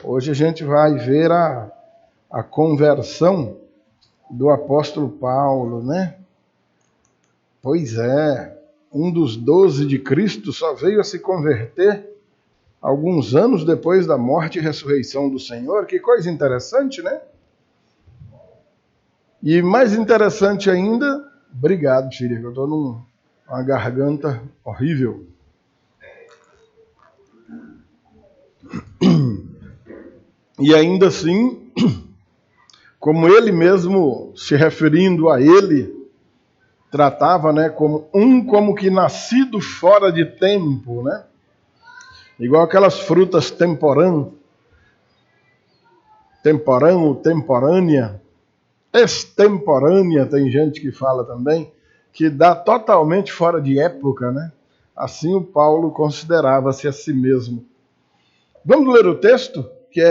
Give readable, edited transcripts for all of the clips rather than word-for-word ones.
Hoje a gente vai ver a conversão do apóstolo Paulo, né? Pois é, um dos 12 de Cristo só veio a se converter alguns anos depois da morte e ressurreição do Senhor. Que coisa interessante, né? E mais interessante ainda, obrigado, filha, que eu estou numa garganta horrível. E ainda assim, como ele mesmo, se referindo a ele, tratava, né, como que nascido fora de tempo, né? Igual aquelas frutas temporânea, extemporânea, tem gente que fala também, que dá totalmente fora de época, né? Assim o Paulo considerava-se a si mesmo. Vamos ler o texto, que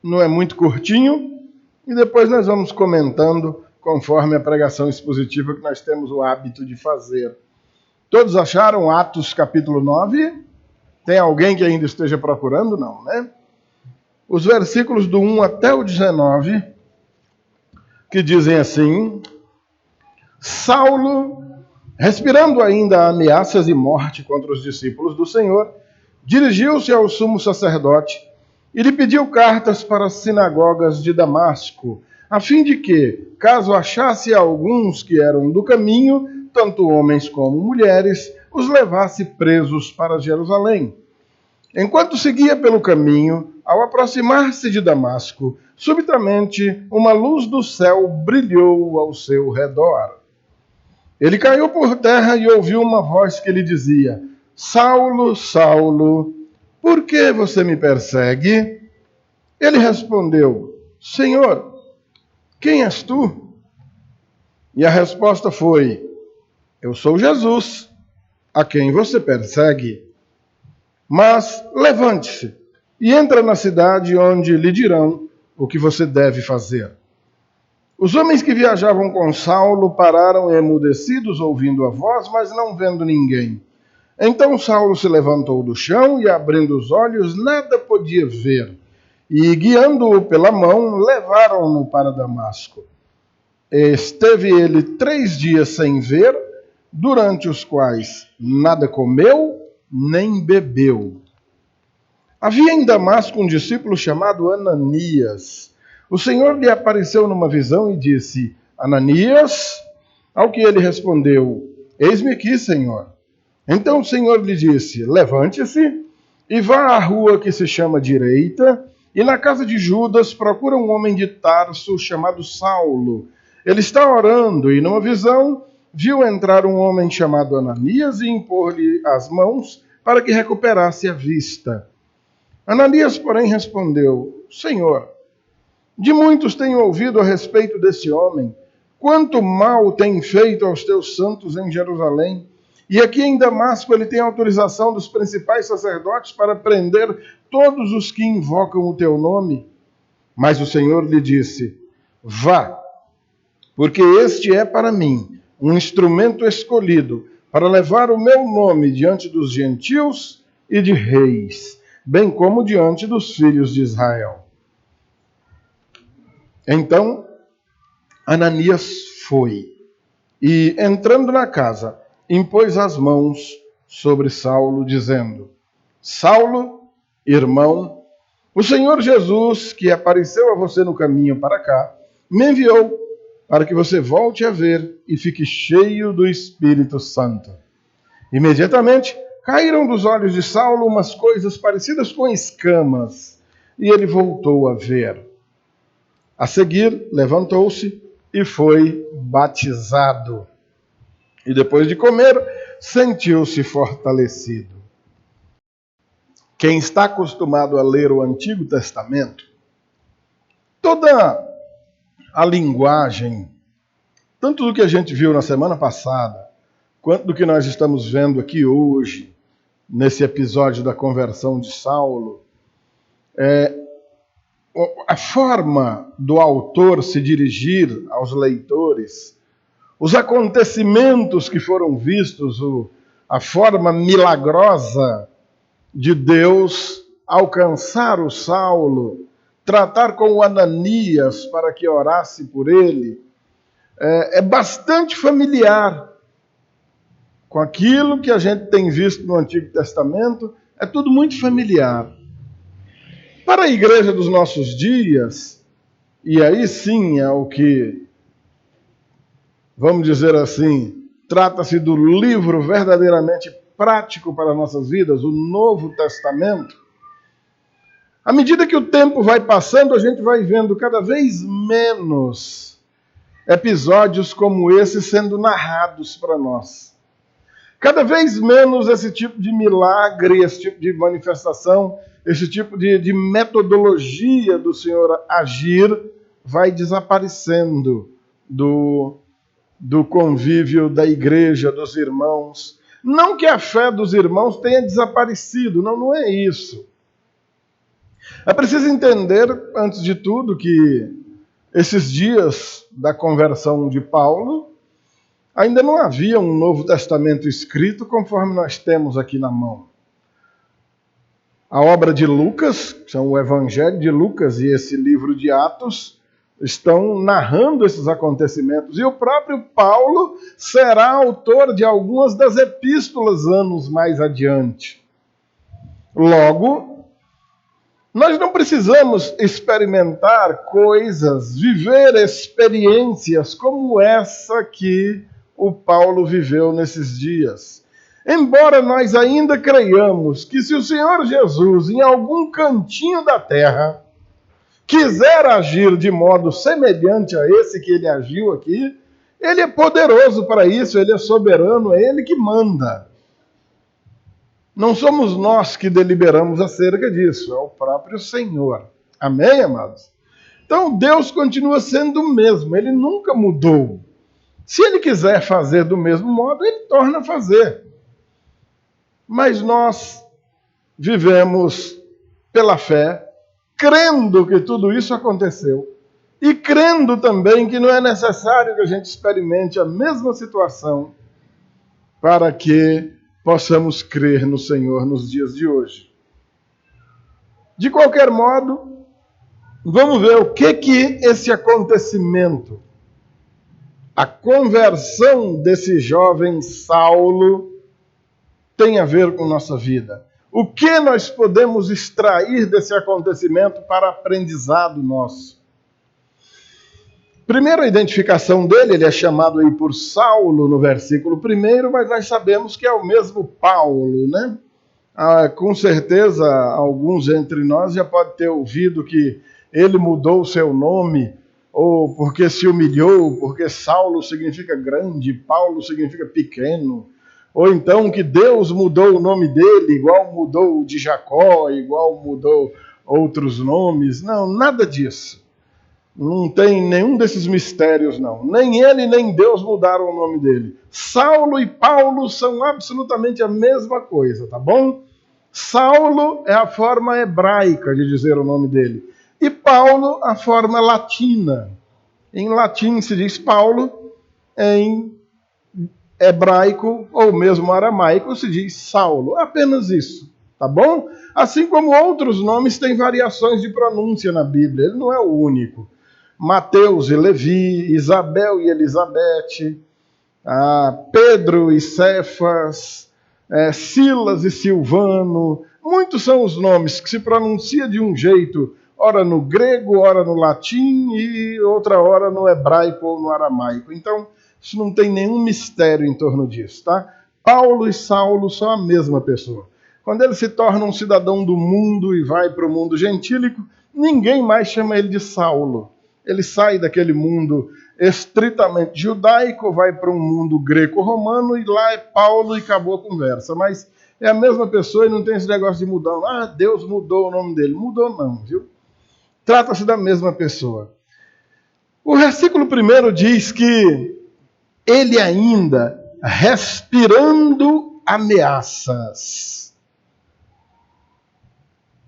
não é muito curtinho, e depois nós vamos comentando conforme a pregação expositiva que nós temos o hábito de fazer. Todos acharam Atos capítulo 9? Tem alguém que ainda esteja procurando? Não, né? Os versículos do 1 até o 19, que dizem assim: Saulo, respirando ainda ameaças e morte contra os discípulos do Senhor, dirigiu-se ao sumo sacerdote e lhe pediu cartas para as sinagogas de Damasco, a fim de que, caso achasse alguns que eram do caminho, tanto homens como mulheres, os levasse presos para Jerusalém. Enquanto seguia pelo caminho, ao aproximar-se de Damasco, subitamente uma luz do céu brilhou ao seu redor. Ele caiu por terra e ouviu uma voz que lhe dizia: Saulo, Saulo, por que você me persegue? Ele respondeu: Senhor, quem és tu? E a resposta foi: Eu sou Jesus, a quem você persegue. Mas levante-se e entra na cidade onde lhe dirão o que você deve fazer. Os homens que viajavam com Saulo pararam emudecidos ouvindo a voz, mas não vendo ninguém. Então Saulo se levantou do chão e, abrindo os olhos, nada podia ver. E, guiando-o pela mão, levaram-no para Damasco. Esteve ele 3 dias sem ver, durante os quais nada comeu nem bebeu. Havia em Damasco um discípulo chamado Ananias. O Senhor lhe apareceu numa visão e disse: Ananias? Ao que ele respondeu: Eis-me aqui, Senhor. Então o Senhor lhe disse: Levante-se e vá à rua que se chama Direita, e na casa de Judas procura um homem de Tarso chamado Saulo. Ele está orando e, numa visão, viu entrar um homem chamado Ananias e impor-lhe as mãos para que recuperasse a vista. Ananias, porém, respondeu: Senhor, de muitos tenho ouvido a respeito desse homem, quanto mal tem feito aos teus santos em Jerusalém. E aqui em Damasco ele tem autorização dos principais sacerdotes para prender todos os que invocam o teu nome. Mas o Senhor lhe disse: Vá, porque este é para mim um instrumento escolhido para levar o meu nome diante dos gentios e de reis, bem como diante dos filhos de Israel. Então Ananias foi e, entrando na casa, impôs as mãos sobre Saulo, dizendo: Saulo, irmão, o Senhor Jesus, que apareceu a você no caminho para cá, me enviou para que você volte a ver e fique cheio do Espírito Santo. Imediatamente caíram dos olhos de Saulo umas coisas parecidas com escamas, e ele voltou a ver. A seguir, levantou-se e foi batizado. E depois de comer, sentiu-se fortalecido. Quem está acostumado a ler o Antigo Testamento, toda a linguagem, tanto do que a gente viu na semana passada, quanto do que nós estamos vendo aqui hoje, nesse episódio da conversão de Saulo, a forma do autor se dirigir aos leitores, os acontecimentos que foram vistos, a forma milagrosa de Deus alcançar o Saulo, tratar com o Ananias para que orasse por ele, é bastante familiar com aquilo que a gente tem visto no Antigo Testamento, é tudo muito familiar. Para a igreja dos nossos dias, e aí sim é o que, vamos dizer assim, trata-se do livro verdadeiramente prático para as nossas vidas, o Novo Testamento. À medida que o tempo vai passando, a gente vai vendo cada vez menos episódios como esse sendo narrados para nós. Cada vez menos esse tipo de milagre, esse tipo de manifestação, esse tipo de metodologia do Senhor agir vai desaparecendo do convívio da igreja, dos irmãos. Não que a fé dos irmãos tenha desaparecido, não é isso. É preciso entender, antes de tudo, que esses dias da conversão de Paulo, ainda não havia um Novo Testamento escrito conforme nós temos aqui na mão. A obra de Lucas, que são o Evangelho de Lucas e esse livro de Atos, estão narrando esses acontecimentos. E o próprio Paulo será autor de algumas das epístolas anos mais adiante. Logo, nós não precisamos experimentar coisas, viver experiências como essa que o Paulo viveu nesses dias. Embora nós ainda creiamos que se o Senhor Jesus, em algum cantinho da terra, quiser agir de modo semelhante a esse que ele agiu aqui, ele é poderoso para isso, ele é soberano, é ele que manda. Não somos nós que deliberamos acerca disso, é o próprio Senhor. Amém, amados? Então, Deus continua sendo o mesmo, ele nunca mudou. Se ele quiser fazer do mesmo modo, ele torna a fazer. Mas nós vivemos pela fé, crendo que tudo isso aconteceu, e crendo também que não é necessário que a gente experimente a mesma situação para que possamos crer no Senhor nos dias de hoje. De qualquer modo, vamos ver o que esse acontecimento, a conversão desse jovem Saulo, tem a ver com nossa vida. O que nós podemos extrair desse acontecimento para aprendizado nosso? Primeiro, a identificação dele, ele é chamado aí por Saulo no versículo 1, mas nós sabemos que é o mesmo Paulo, né? Com certeza, alguns entre nós já podem ter ouvido que ele mudou o seu nome, ou porque se humilhou, porque Saulo significa grande, Paulo significa pequeno, ou então que Deus mudou o nome dele, igual mudou o de Jacó, igual mudou outros nomes. Não, nada disso. Não tem nenhum desses mistérios, não. Nem ele, nem Deus mudaram o nome dele. Saulo e Paulo são absolutamente a mesma coisa, tá bom? Saulo é a forma hebraica de dizer o nome dele. E Paulo, a forma latina. Em latim se diz Paulo, em hebraico ou mesmo aramaico se diz Saulo. Apenas isso, tá bom? Assim como outros nomes têm variações de pronúncia na Bíblia. Ele não é o único. Mateus e Levi, Isabel e Elizabeth, Pedro e Cefas, Silas e Silvano. Muitos são os nomes que se pronuncia de um jeito, ora no grego, ora no latim e outra hora no hebraico ou no aramaico. Então, isso não tem nenhum mistério em torno disso, tá? Paulo e Saulo são a mesma pessoa. Quando ele se torna um cidadão do mundo e vai para o mundo gentílico, ninguém mais chama ele de Saulo. Ele sai daquele mundo estritamente judaico, vai para um mundo greco-romano e lá é Paulo e acabou a conversa. Mas é a mesma pessoa e não tem esse negócio de mudar. Deus mudou o nome dele. Mudou não, viu? Trata-se da mesma pessoa. O versículo 1 diz que ele ainda respirando ameaças.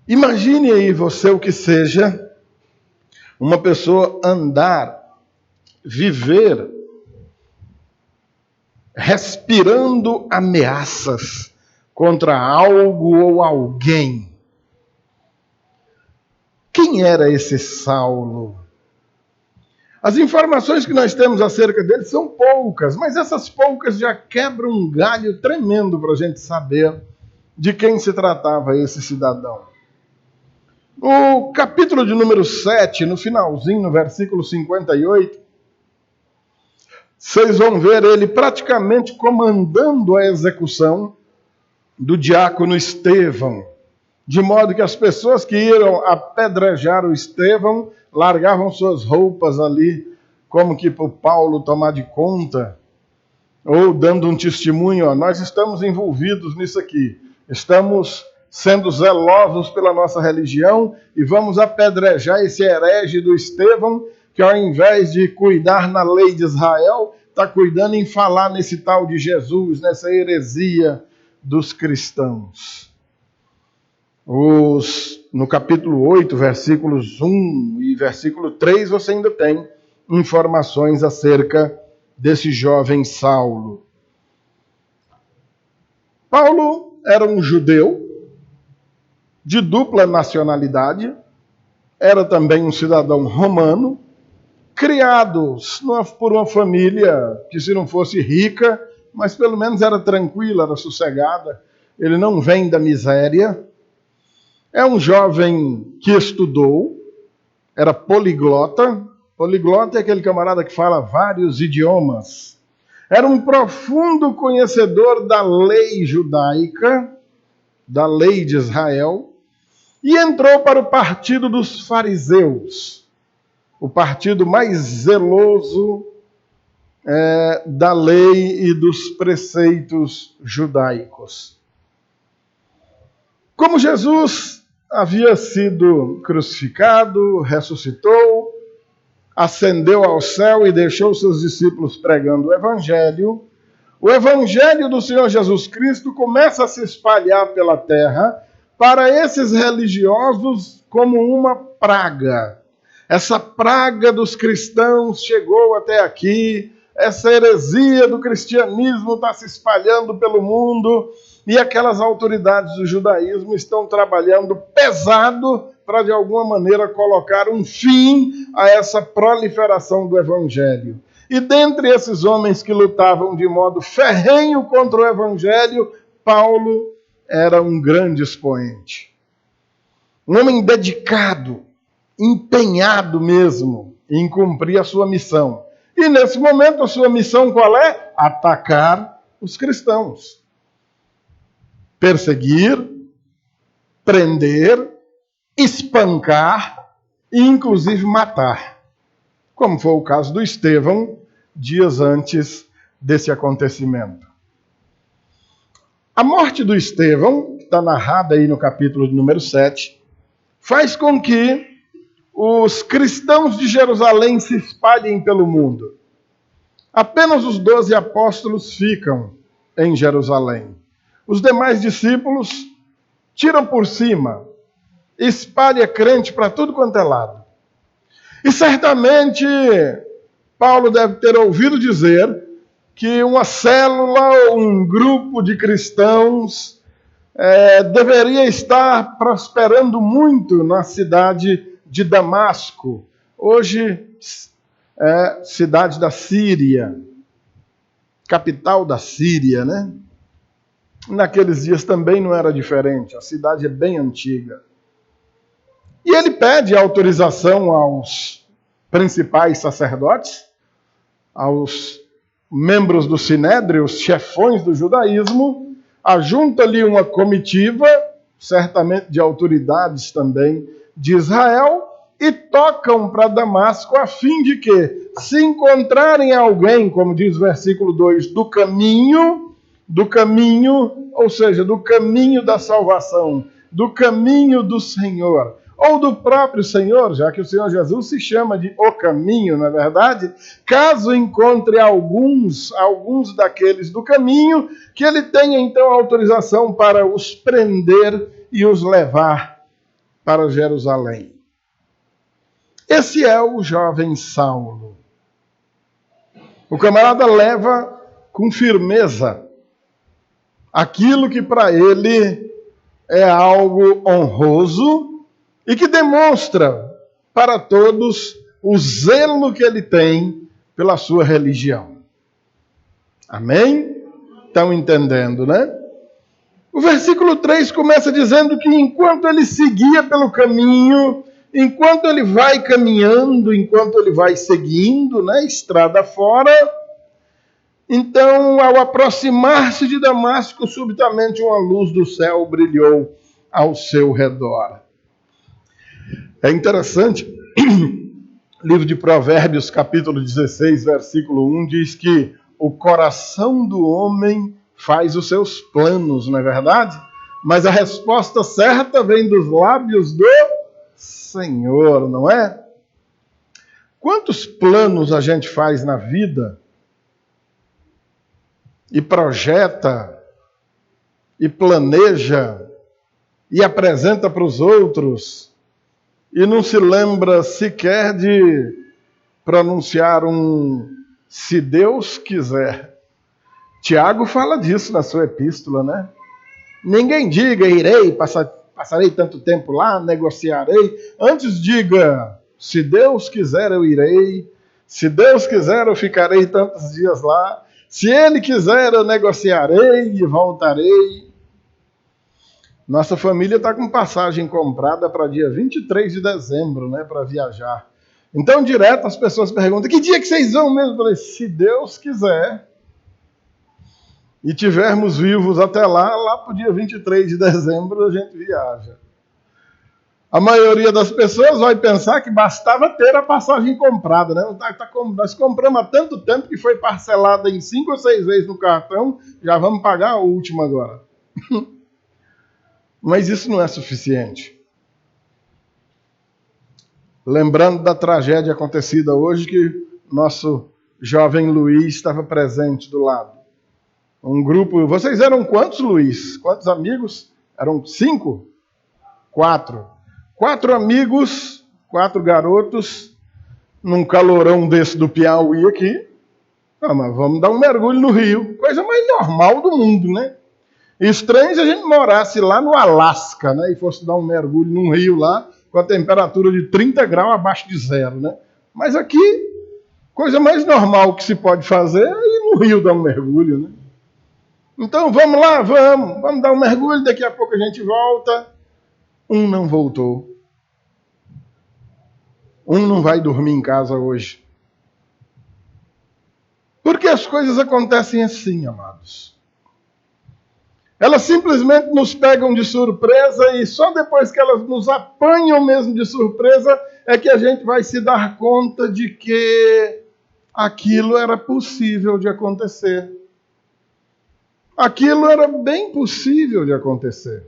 Imagine aí você o que seja uma pessoa andar, viver, respirando ameaças contra algo ou alguém. Quem era esse Saulo? As informações que nós temos acerca dele são poucas, mas essas poucas já quebram um galho tremendo para a gente saber de quem se tratava esse cidadão. No capítulo de número 7, no finalzinho, no versículo 58, vocês vão ver ele praticamente comandando a execução do diácono Estevão, de modo que as pessoas que iam apedrejar o Estevão largavam suas roupas ali, como que para o Paulo tomar de conta, ou dando um testemunho, ó, nós estamos envolvidos nisso aqui, estamos sendo zelosos pela nossa religião e vamos apedrejar esse herege do Estevão, que ao invés de cuidar na lei de Israel, está cuidando em falar nesse tal de Jesus, nessa heresia dos cristãos. No capítulo 8, versículos 1 e versículo 3, você ainda tem informações acerca desse jovem Saulo. Paulo era um judeu de dupla nacionalidade, era também um cidadão romano, criado por uma família que, se não fosse rica, mas pelo menos era tranquila, era sossegada. Ele não vem da miséria. É um jovem que estudou, era poliglota. Poliglota é aquele camarada que fala vários idiomas. Era um profundo conhecedor da lei judaica, da lei de Israel, e entrou para o partido dos fariseus, o partido mais zeloso da lei e dos preceitos judaicos. Como Jesus havia sido crucificado, ressuscitou, ascendeu ao céu e deixou seus discípulos pregando o Evangelho do Senhor Jesus Cristo começa a se espalhar pela terra para esses religiosos como uma praga. Essa praga dos cristãos chegou até aqui, essa heresia do cristianismo está se espalhando pelo mundo e aquelas autoridades do judaísmo estão trabalhando pesado para, de alguma maneira, colocar um fim a essa proliferação do evangelho. E dentre esses homens que lutavam de modo ferrenho contra o evangelho, Paulo era um grande expoente. Um homem dedicado, empenhado mesmo em cumprir a sua missão. E nesse momento a sua missão qual é? Atacar os cristãos. Perseguir, prender, espancar e inclusive matar. Como foi o caso do Estevão, dias antes desse acontecimento. A morte do Estevão, que está narrada aí no capítulo de número 7, faz com que os cristãos de Jerusalém se espalhem pelo mundo. Apenas os 12 apóstolos ficam em Jerusalém. Os demais discípulos tiram por cima, espalha crente para tudo quanto é lado. E certamente Paulo deve ter ouvido dizer que uma célula ou um grupo de cristãos deveria estar prosperando muito na cidade de Damasco, hoje cidade da Síria, capital da Síria, né? Naqueles dias também não era diferente, a cidade é bem antiga. E ele pede autorização aos principais sacerdotes, aos membros do Sinédrio, os chefões do judaísmo, ajunta ali uma comitiva, certamente de autoridades também de Israel, e tocam para Damasco a fim de que, se encontrarem alguém, como diz o versículo 2, do caminho, ou seja, do caminho da salvação, do caminho do Senhor, ou do próprio Senhor, já que o Senhor Jesus se chama de o caminho, não é verdade? Caso encontre alguns daqueles do caminho, que ele tenha então autorização para os prender e os levar para Jerusalém. Esse é o jovem Saulo. O camarada leva com firmeza aquilo que para ele é algo honroso, e que demonstra para todos o zelo que ele tem pela sua religião. Amém? Estão entendendo, né? O versículo 3 começa dizendo que enquanto ele seguia pelo caminho, enquanto ele vai caminhando, enquanto ele vai seguindo, né, estrada fora, então, ao aproximar-se de Damasco, subitamente uma luz do céu brilhou ao seu redor. É interessante, livro de Provérbios, capítulo 16, versículo 1, diz que o coração do homem faz os seus planos, não é verdade? Mas a resposta certa vem dos lábios do Senhor, não é? Quantos planos a gente faz na vida e projeta e planeja e apresenta para os outros e não se lembra sequer de pronunciar um "se Deus quiser". Tiago fala disso na sua epístola, né? Ninguém diga irei, passarei tanto tempo lá, negociarei. Antes diga, se Deus quiser eu irei, se Deus quiser eu ficarei tantos dias lá, se Ele quiser eu negociarei e voltarei. Nossa família está com passagem comprada para dia 23 de dezembro, né, para viajar. Então, direto as pessoas perguntam, que dia que vocês vão mesmo? Eu falei, se Deus quiser, e tivermos vivos até lá para o dia 23 de dezembro, a gente viaja. A maioria das pessoas vai pensar que bastava ter a passagem comprada, né? Nós compramos há tanto tempo que foi parcelada em 5 ou 6 vezes no cartão, já vamos pagar a última agora. Mas isso não é suficiente. Lembrando da tragédia acontecida hoje, que nosso jovem Luiz estava presente do lado. Um grupo... Vocês eram quantos, Luiz? Quantos amigos? Eram 5? 4. 4 amigos, 4 garotos, num calorão desse do Piauí aqui. Ah, mas vamos dar um mergulho no rio. Coisa mais normal do mundo, né? Estranho se a gente morasse lá no Alasca, né? E fosse dar um mergulho num rio lá, com a temperatura de 30 graus abaixo de zero, né? Mas aqui, coisa mais normal que se pode fazer é ir no rio dar um mergulho, né? Então vamos lá, vamos dar um mergulho, daqui a pouco a gente volta. Um não voltou. Um não vai dormir em casa hoje. Porque as coisas acontecem assim, amados. Elas simplesmente nos pegam de surpresa e só depois que elas nos apanham mesmo de surpresa é que a gente vai se dar conta de que aquilo era possível de acontecer. Aquilo era bem possível de acontecer.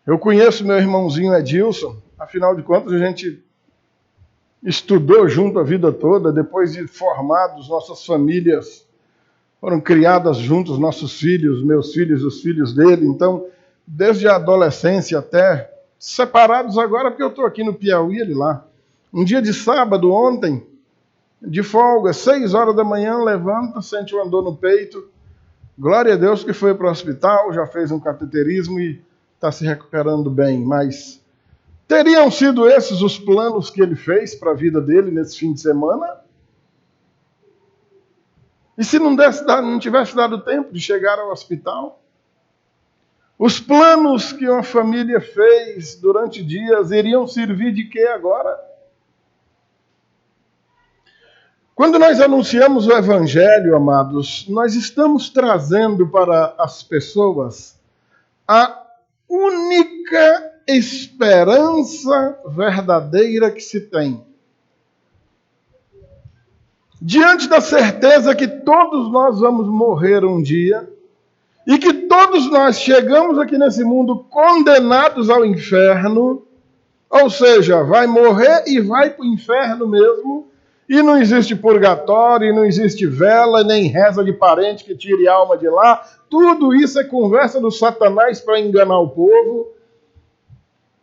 Eu conheço meu irmãozinho Edilson, afinal de contas a gente estudou junto a vida toda, depois de formados, nossas famílias foram criadas juntos, nossos filhos, meus filhos, os filhos dele, então, desde a adolescência até, separados agora porque eu estou aqui no Piauí, ele lá. Um dia de sábado, ontem, de folga, 6 horas da manhã, levanta, sente uma dor no peito, glória a Deus que foi para o hospital, já fez um cateterismo e está se recuperando bem, mas teriam sido esses os planos que ele fez para a vida dele nesse fim de semana? E se não tivesse dado tempo de chegar ao hospital? Os planos que uma família fez durante dias iriam servir de quê agora? Quando nós anunciamos o Evangelho, amados, nós estamos trazendo para as pessoas a única esperança verdadeira que se tem. Diante da certeza que todos nós vamos morrer um dia, e que todos nós chegamos aqui nesse mundo condenados ao inferno, ou seja, vai morrer e vai para o inferno mesmo, e não existe purgatório, e não existe vela, nem reza de parente que tire a alma de lá, tudo isso é conversa do Satanás para enganar o povo.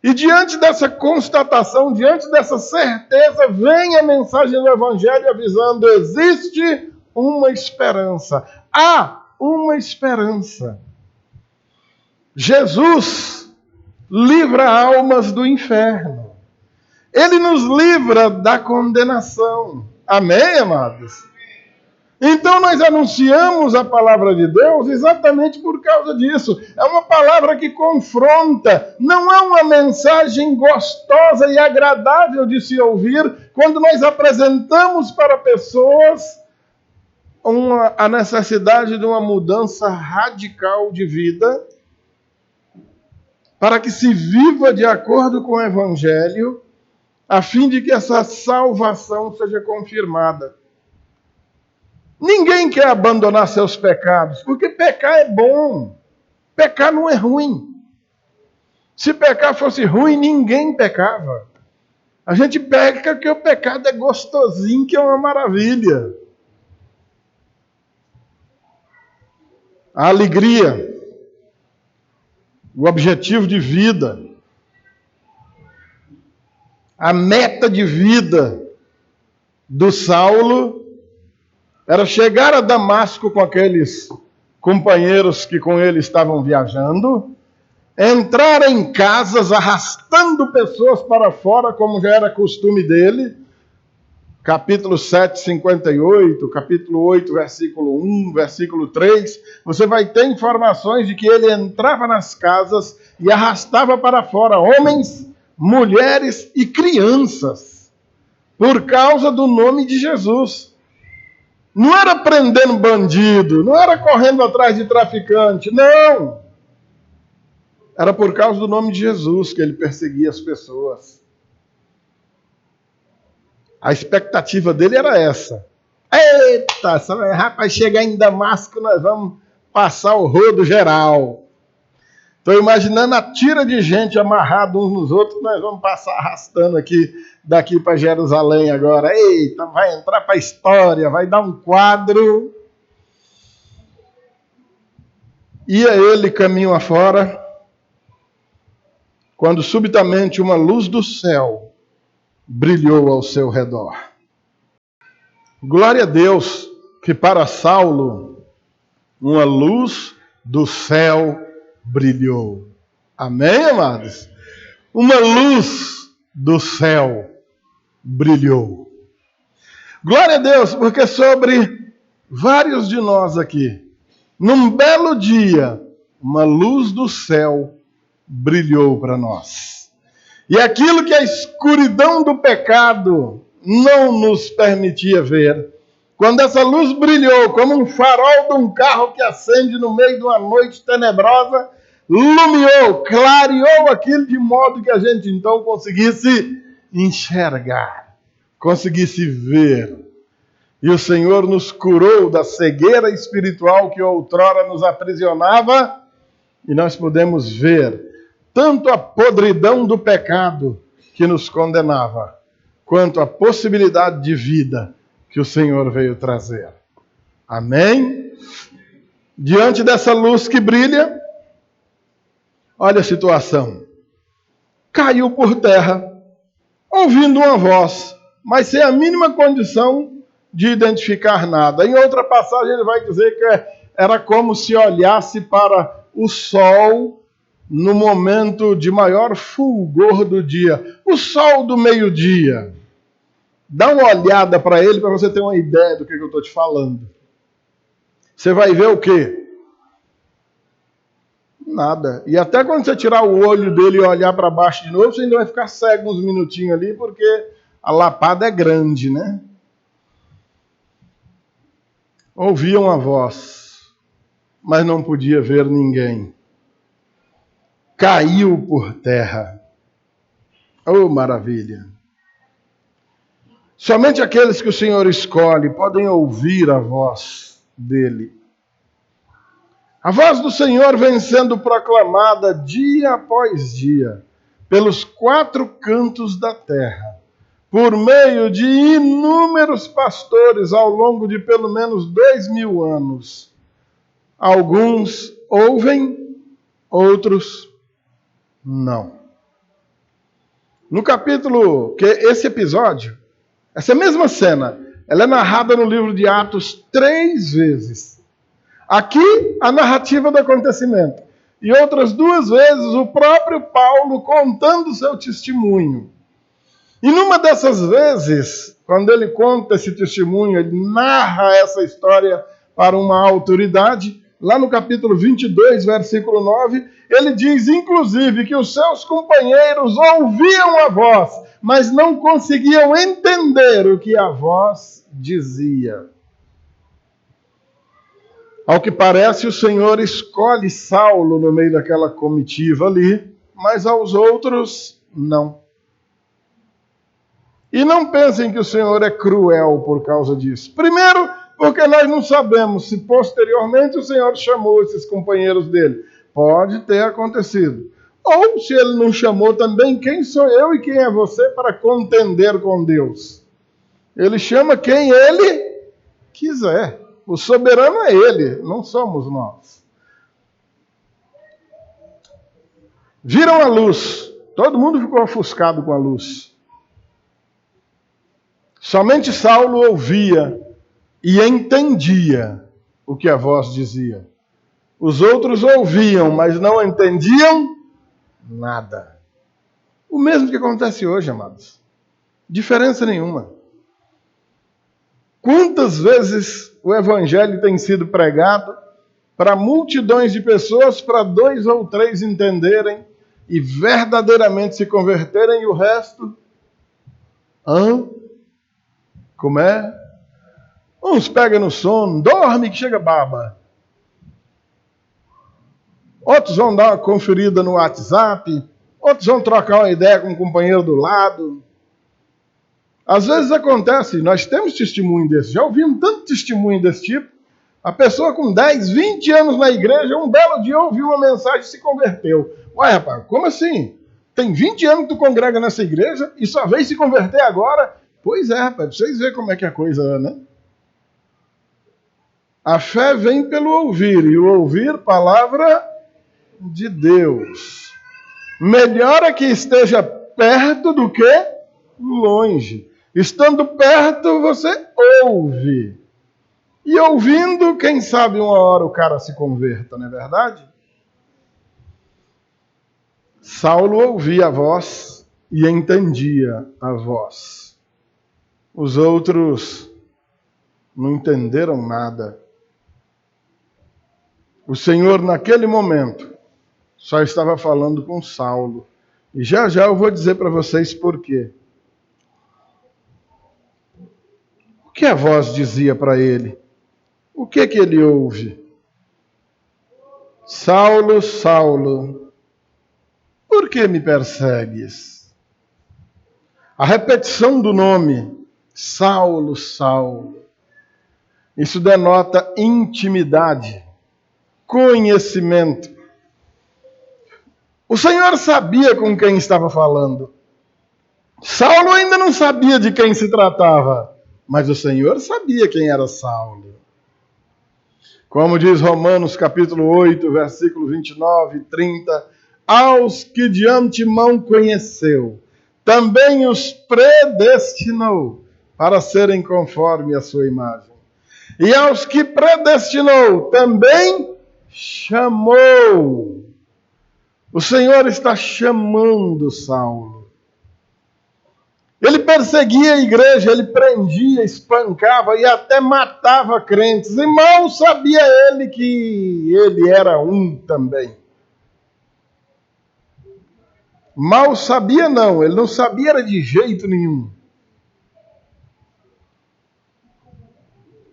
E diante dessa constatação, diante dessa certeza, vem a mensagem do Evangelho avisando: existe uma esperança. Há uma esperança. Jesus livra almas do inferno. Ele nos livra da condenação. Amém, amados? Então nós anunciamos a palavra de Deus exatamente por causa disso. É uma palavra que confronta, não é uma mensagem gostosa e agradável de se ouvir quando nós apresentamos para pessoas a necessidade de uma mudança radical de vida, para que se viva de acordo com o Evangelho, a fim de que essa salvação seja confirmada. Ninguém quer abandonar seus pecados, porque pecar é bom. Pecar não é ruim. Se pecar fosse ruim, ninguém pecava. A gente peca porque o pecado é gostosinho, que é uma maravilha. A alegria, o objetivo de vida, a meta de vida do Saulo era chegar a Damasco com aqueles companheiros que com ele estavam viajando, entrar em casas arrastando pessoas para fora, como já era costume dele. Capítulo 7, 58, capítulo 8, versículo 1, versículo 3, você vai ter informações de que ele entrava nas casas e arrastava para fora homens, mulheres e crianças, por causa do nome de Jesus. Não era prendendo bandido, não era correndo atrás de traficante, não. Era por causa do nome de Jesus que ele perseguia as pessoas. A expectativa dele era essa. Eita, rapaz, chegar em Damasco, nós vamos passar o rodo geral. Estou imaginando a tira de gente amarrada uns nos outros, nós vamos passar arrastando daqui para Jerusalém agora. Eita, vai entrar para a história, vai dar um quadro. Ia ele caminho afora, quando subitamente uma luz do céu brilhou ao seu redor. Glória a Deus que para Saulo uma luz do céu brilhou. Amém, amados? Uma luz do céu brilhou. Glória a Deus, porque sobre vários de nós aqui, num belo dia, uma luz do céu brilhou para nós. E aquilo que a escuridão do pecado não nos permitia ver, quando essa luz brilhou como um farol de um carro que acende no meio de uma noite tenebrosa, iluminou, clareou aquilo de modo que a gente então conseguisse enxergar, conseguisse ver. E o Senhor nos curou da cegueira espiritual que outrora nos aprisionava, e nós podemos ver tanto a podridão do pecado que nos condenava, quanto a possibilidade de vida que o Senhor veio trazer. Amém? Diante dessa luz que brilha, olha a situação. Caiu por terra, ouvindo uma voz, mas sem a mínima condição de identificar nada. Em outra passagem ele vai dizer que era como se olhasse para o sol no momento de maior fulgor do dia. O sol do meio-dia. Dá uma olhada para ele para você ter uma ideia do que eu estou te falando. Você vai ver o quê? Nada. E até quando você tirar o olho dele e olhar para baixo de novo, você ainda vai ficar cego uns minutinhos ali, porque a lapada é grande, né? Ouvia uma voz, mas não podia ver ninguém. Caiu por terra. Oh, maravilha! Somente aqueles que o Senhor escolhe podem ouvir a voz dele. A voz do Senhor vem sendo proclamada dia após dia, pelos 4 cantos da terra, por meio de inúmeros pastores ao longo de pelo menos 2000 anos. Alguns ouvem, outros não. No capítulo, que esse episódio, essa mesma cena, ela é narrada no livro de Atos 3 vezes. Aqui, a narrativa do acontecimento. e outras 2 vezes o próprio Paulo contando seu testemunho. E numa dessas vezes, quando ele conta esse testemunho, ele narra essa história para uma autoridade, lá no capítulo 22, versículo 9, ele diz, inclusive, que os seus companheiros ouviam a voz, mas não conseguiam entender o que a voz dizia. Ao que parece, o Senhor escolhe Saulo no meio daquela comitiva ali, mas aos outros, não. E não pensem que o Senhor é cruel por causa disso. Primeiro, porque nós não sabemos se posteriormente o Senhor chamou esses companheiros dele. Pode ter acontecido. Ou, se ele não chamou também, quem sou eu e quem é você para contender com Deus? Ele chama quem ele quiser. O soberano é ele, não somos nós. Viram a luz. Todo mundo ficou ofuscado com a luz. Somente Saulo ouvia e entendia o que a voz dizia. Os outros ouviam, mas não entendiam nada. O mesmo que acontece hoje, amados. Diferença nenhuma. Quantas vezes o evangelho tem sido pregado para multidões de pessoas, para 2 ou 3 entenderem e verdadeiramente se converterem, e o resto... Como é? Uns pegam no sono, dorme que chega baba. Outros vão dar uma conferida no WhatsApp, outros vão trocar uma ideia com um companheiro do lado. Às vezes acontece, nós temos testemunho desse, já ouvimos tanto testemunho desse tipo. A pessoa com 10, 20 anos na igreja, um belo dia ouviu uma mensagem e se converteu. Ué, rapaz, como assim? Tem 20 anos que tu congrega nessa igreja e só veio se converter agora? Pois é, rapaz, pra vocês verem como é que a coisa é, né? A fé vem pelo ouvir, e o ouvir, palavra de Deus. Melhor é que esteja perto do que longe. Estando perto, você ouve. E ouvindo, quem sabe uma hora o cara se converta, não é verdade? Saulo ouvia a voz e entendia a voz. Os outros não entenderam nada. O Senhor, naquele momento, só estava falando com Saulo. E já já eu vou dizer para vocês por quê. O que a voz dizia para ele? O que ele ouve? Saulo, Saulo, por que me persegues? A repetição do nome, Saulo, Saulo, isso denota intimidade, conhecimento. O Senhor sabia com quem estava falando. Saulo ainda não sabia de quem se tratava, mas o Senhor sabia quem era Saulo. Como diz Romanos capítulo 8, versículo 29 e 30, aos que de antemão conheceu, também os predestinou para serem conforme a sua imagem. E aos que predestinou, também chamou. O Senhor está chamando Saulo. Ele perseguia a igreja, ele prendia, espancava e até matava crentes. E mal sabia ele que ele era um também. Mal sabia não, ele não sabia era de jeito nenhum.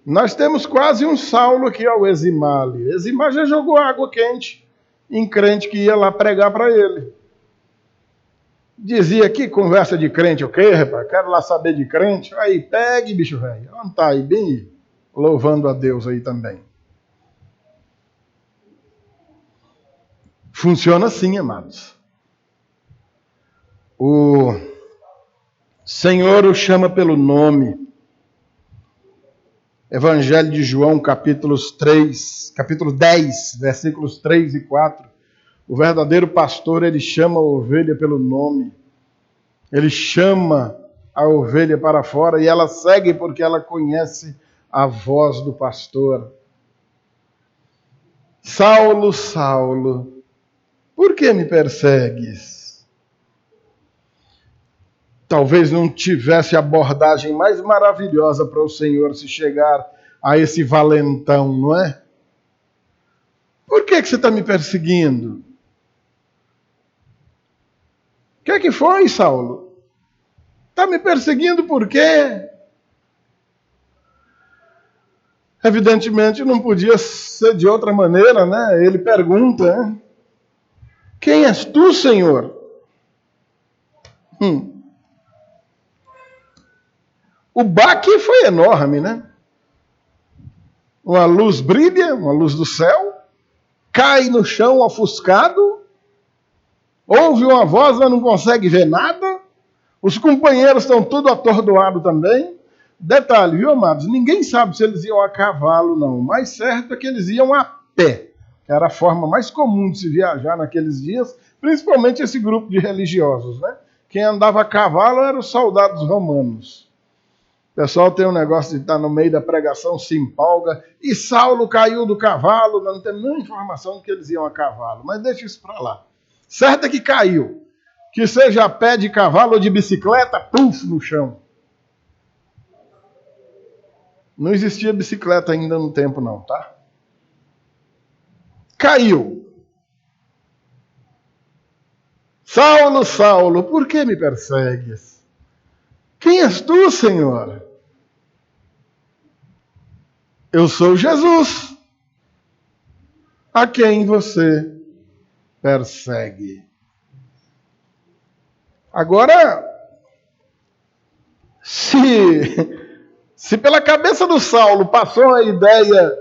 Nós temos quase um Saulo aqui ao Eximale. Eximale já jogou água quente em crente que ia lá pregar para ele. Dizia, que conversa de crente o quê, rapaz? Quero lá saber de crente. Aí, pegue, bicho velho. Onde tá aí? Bem aí. Louvando a Deus aí também. Funciona assim, amados. O Senhor o chama pelo nome. Evangelho de João, capítulo 10, versículos 3 e 4. O verdadeiro pastor, ele chama a ovelha pelo nome. Ele chama a ovelha para fora e ela segue porque ela conhece a voz do pastor. Saulo, Saulo, por que me persegues? Talvez não tivesse abordagem mais maravilhosa para o Senhor se chegar a esse valentão, não é? Por que você está me perseguindo? O que é que foi, Saulo? Está me perseguindo por quê? Evidentemente não podia ser de outra maneira, né? Ele pergunta, né? Quem és tu, Senhor? O baque foi enorme, né? Uma luz brilha, uma luz do céu, cai no chão ofuscado, ouve uma voz, mas não consegue ver nada, os companheiros estão tudo atordoados também. Detalhe, viu, amados? Ninguém sabe se eles iam a cavalo, não. O mais certo é que eles iam a pé, que era a forma mais comum de se viajar naqueles dias, principalmente esse grupo de religiosos, né? Quem andava a cavalo eram os soldados romanos. O pessoal tem um negócio de estar no meio da pregação, se empolga, e Saulo caiu do cavalo, não tem nenhuma informação de que eles iam a cavalo, mas deixa isso para lá. Certo é que caiu, que seja a pé, de cavalo ou de bicicleta, puf, no chão. Não existia bicicleta ainda no tempo não, tá? Caiu. Saulo, Saulo, por que me persegues? Quem és tu, Senhor? Eu sou Jesus, a quem você persegue. Agora, se pela cabeça do Saulo passou a ideia,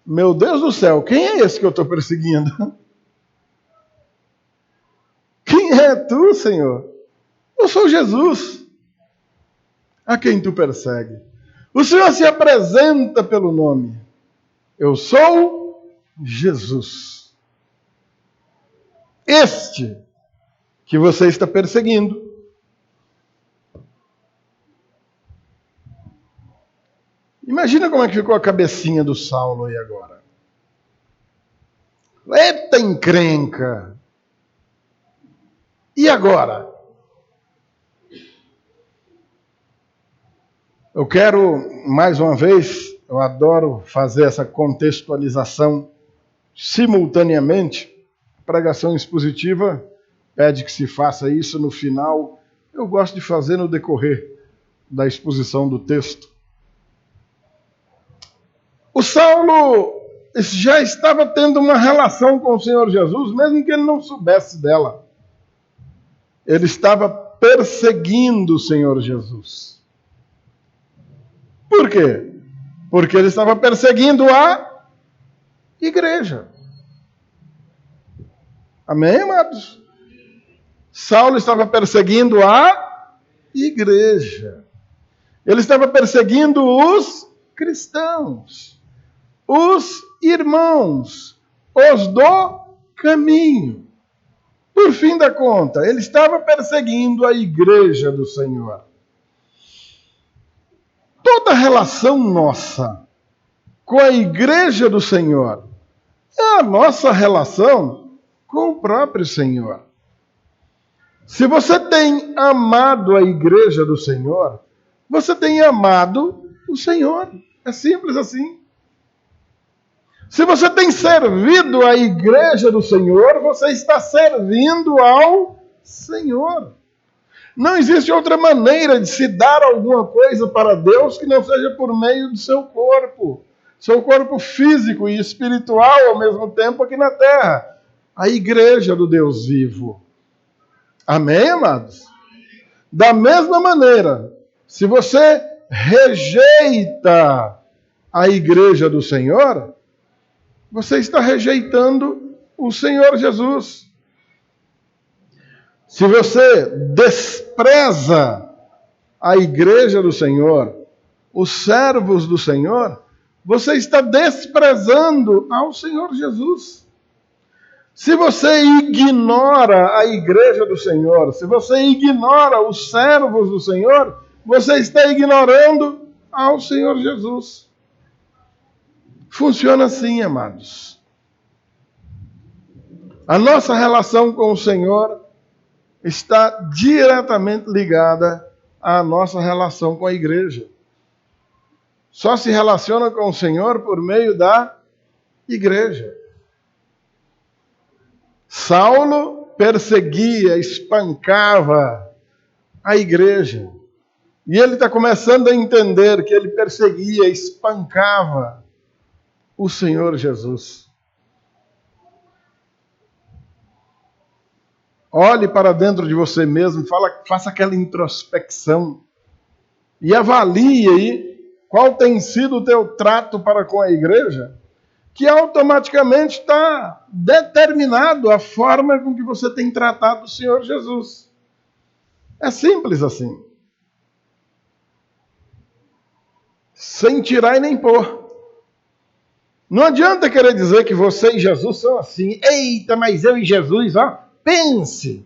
meu Deus do céu, quem é esse que eu estou perseguindo? Quem é tu, Senhor? Eu sou Jesus, a quem tu persegue. O Senhor se apresenta pelo nome. Eu sou Jesus. Este que você está perseguindo. Imagina como é que ficou a cabecinha do Saulo aí agora. Eita encrenca! E agora? Eu quero, mais uma vez, eu adoro fazer essa contextualização simultaneamente. A pregação expositiva pede que se faça isso no final. Eu gosto de fazer no decorrer da exposição do texto. O Saulo já estava tendo uma relação com o Senhor Jesus, mesmo que ele não soubesse dela. Ele estava perseguindo o Senhor Jesus. Por quê? Porque ele estava perseguindo a igreja. Amém, amados? Saulo estava perseguindo a igreja. Ele estava perseguindo os cristãos, os irmãos, os do caminho. Por fim da conta, ele estava perseguindo a igreja do Senhor. Toda relação nossa com a igreja do Senhor é a nossa relação com o próprio Senhor. Se você tem amado a igreja do Senhor, você tem amado o Senhor. É simples assim. Se você tem servido a igreja do Senhor, você está servindo ao Senhor. Não existe outra maneira de se dar alguma coisa para Deus que não seja por meio do seu corpo físico e espiritual ao mesmo tempo aqui na terra. A igreja do Deus vivo. Amém, amados? Da mesma maneira, se você rejeita a igreja do Senhor, você está rejeitando o Senhor Jesus. Se você despreza a igreja do Senhor, os servos do Senhor, você está desprezando ao Senhor Jesus. Se você ignora a igreja do Senhor, se você ignora os servos do Senhor, você está ignorando ao Senhor Jesus. Funciona assim, amados. A nossa relação com o Senhor está diretamente ligada à nossa relação com a igreja. Só se relaciona com o Senhor por meio da igreja. Saulo perseguia, espancava a igreja. E ele está começando a entender que ele perseguia, espancava o Senhor Jesus. Olhe para dentro de você mesmo, faça aquela introspecção e avalie aí qual tem sido o teu trato para com a igreja, que automaticamente está determinado a forma com que você tem tratado o Senhor Jesus. É simples assim. Sem tirar e nem pôr. Não adianta querer dizer que você e Jesus são assim. Eita, mas eu e Jesus, ó. Pense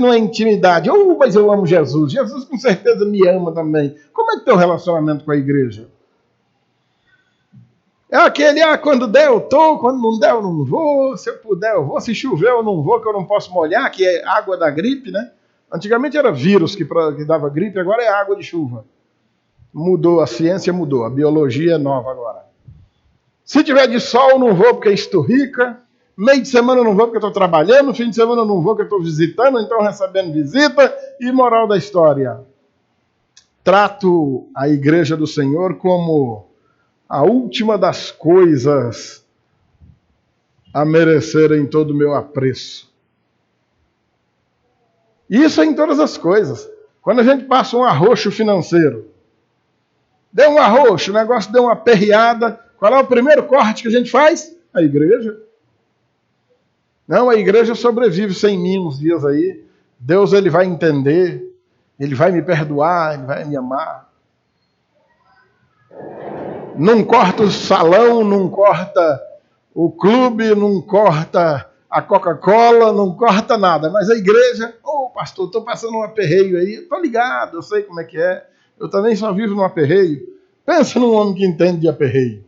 numa intimidade. Mas eu amo Jesus. Jesus com certeza me ama também. Como é que é o teu relacionamento com a igreja? É aquele, quando der eu tô, quando não der eu não vou, se eu puder eu vou, se chover eu não vou, que eu não posso molhar, que é água da gripe, né? Antigamente era vírus que dava gripe, agora é água de chuva. Mudou, a ciência mudou, a biologia é nova agora. Se tiver de sol eu não vou porque esturrica. Meio de semana eu não vou porque eu estou trabalhando, fim de semana eu não vou porque eu estou visitando, então recebendo visita. E moral da história, trato a igreja do Senhor como a última das coisas a merecerem todo o meu apreço. Isso é em todas as coisas. Quando a gente passa um arroxo financeiro, deu um arroxo, o negócio deu uma perreada, qual é o primeiro corte que a gente faz? A igreja. Não, a igreja sobrevive sem mim uns dias aí. Deus ele vai entender, ele vai me perdoar, ele vai me amar. Não corta o salão, não corta o clube, não corta a Coca-Cola, não corta nada. Mas a igreja, pastor, estou passando um aperreio aí. Estou ligado, eu sei como é que é. Eu também só vivo num aperreio. Pensa num homem que entende de aperreio.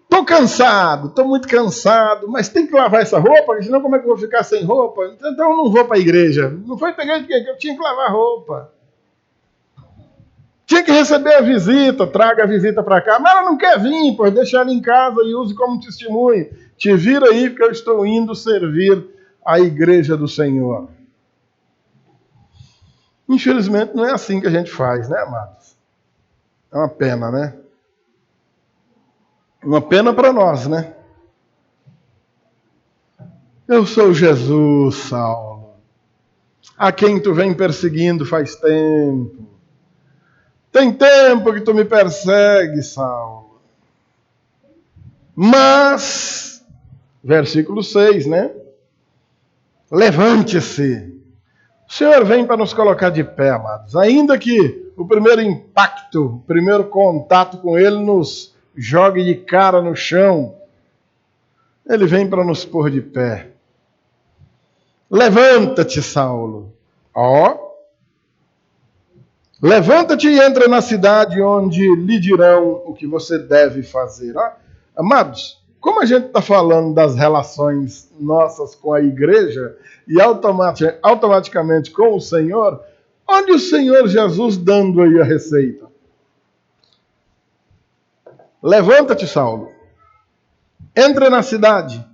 Estou cansado, estou muito cansado, mas tem que lavar essa roupa, senão como é que eu vou ficar sem roupa? Então eu não vou para a igreja. Não foi para a igreja porque eu tinha que lavar roupa. Tinha que receber a visita, traga a visita para cá, mas ela não quer vir, pois deixa ela em casa e use como testemunho. Te vira aí porque eu estou indo servir a igreja do Senhor. Infelizmente não é assim que a gente faz, né, amados? É uma pena, né? Uma pena para nós, né? Eu sou Jesus, Saulo, a quem tu vem perseguindo faz tempo. Tem tempo que tu me persegue, Saulo. Mas, versículo 6, né? Levante-se. O Senhor vem para nos colocar de pé, amados. Ainda que o primeiro impacto, o primeiro contato com Ele nos jogue de cara no chão, Ele vem para nos pôr de pé. Levanta-te, Saulo. Levanta-te e entra na cidade onde lhe dirão o que você deve fazer. Amados, como a gente está falando das relações nossas com a igreja e automaticamente com o Senhor, onde o Senhor Jesus dando aí a receita? Levanta-te, Saulo. Entra na cidade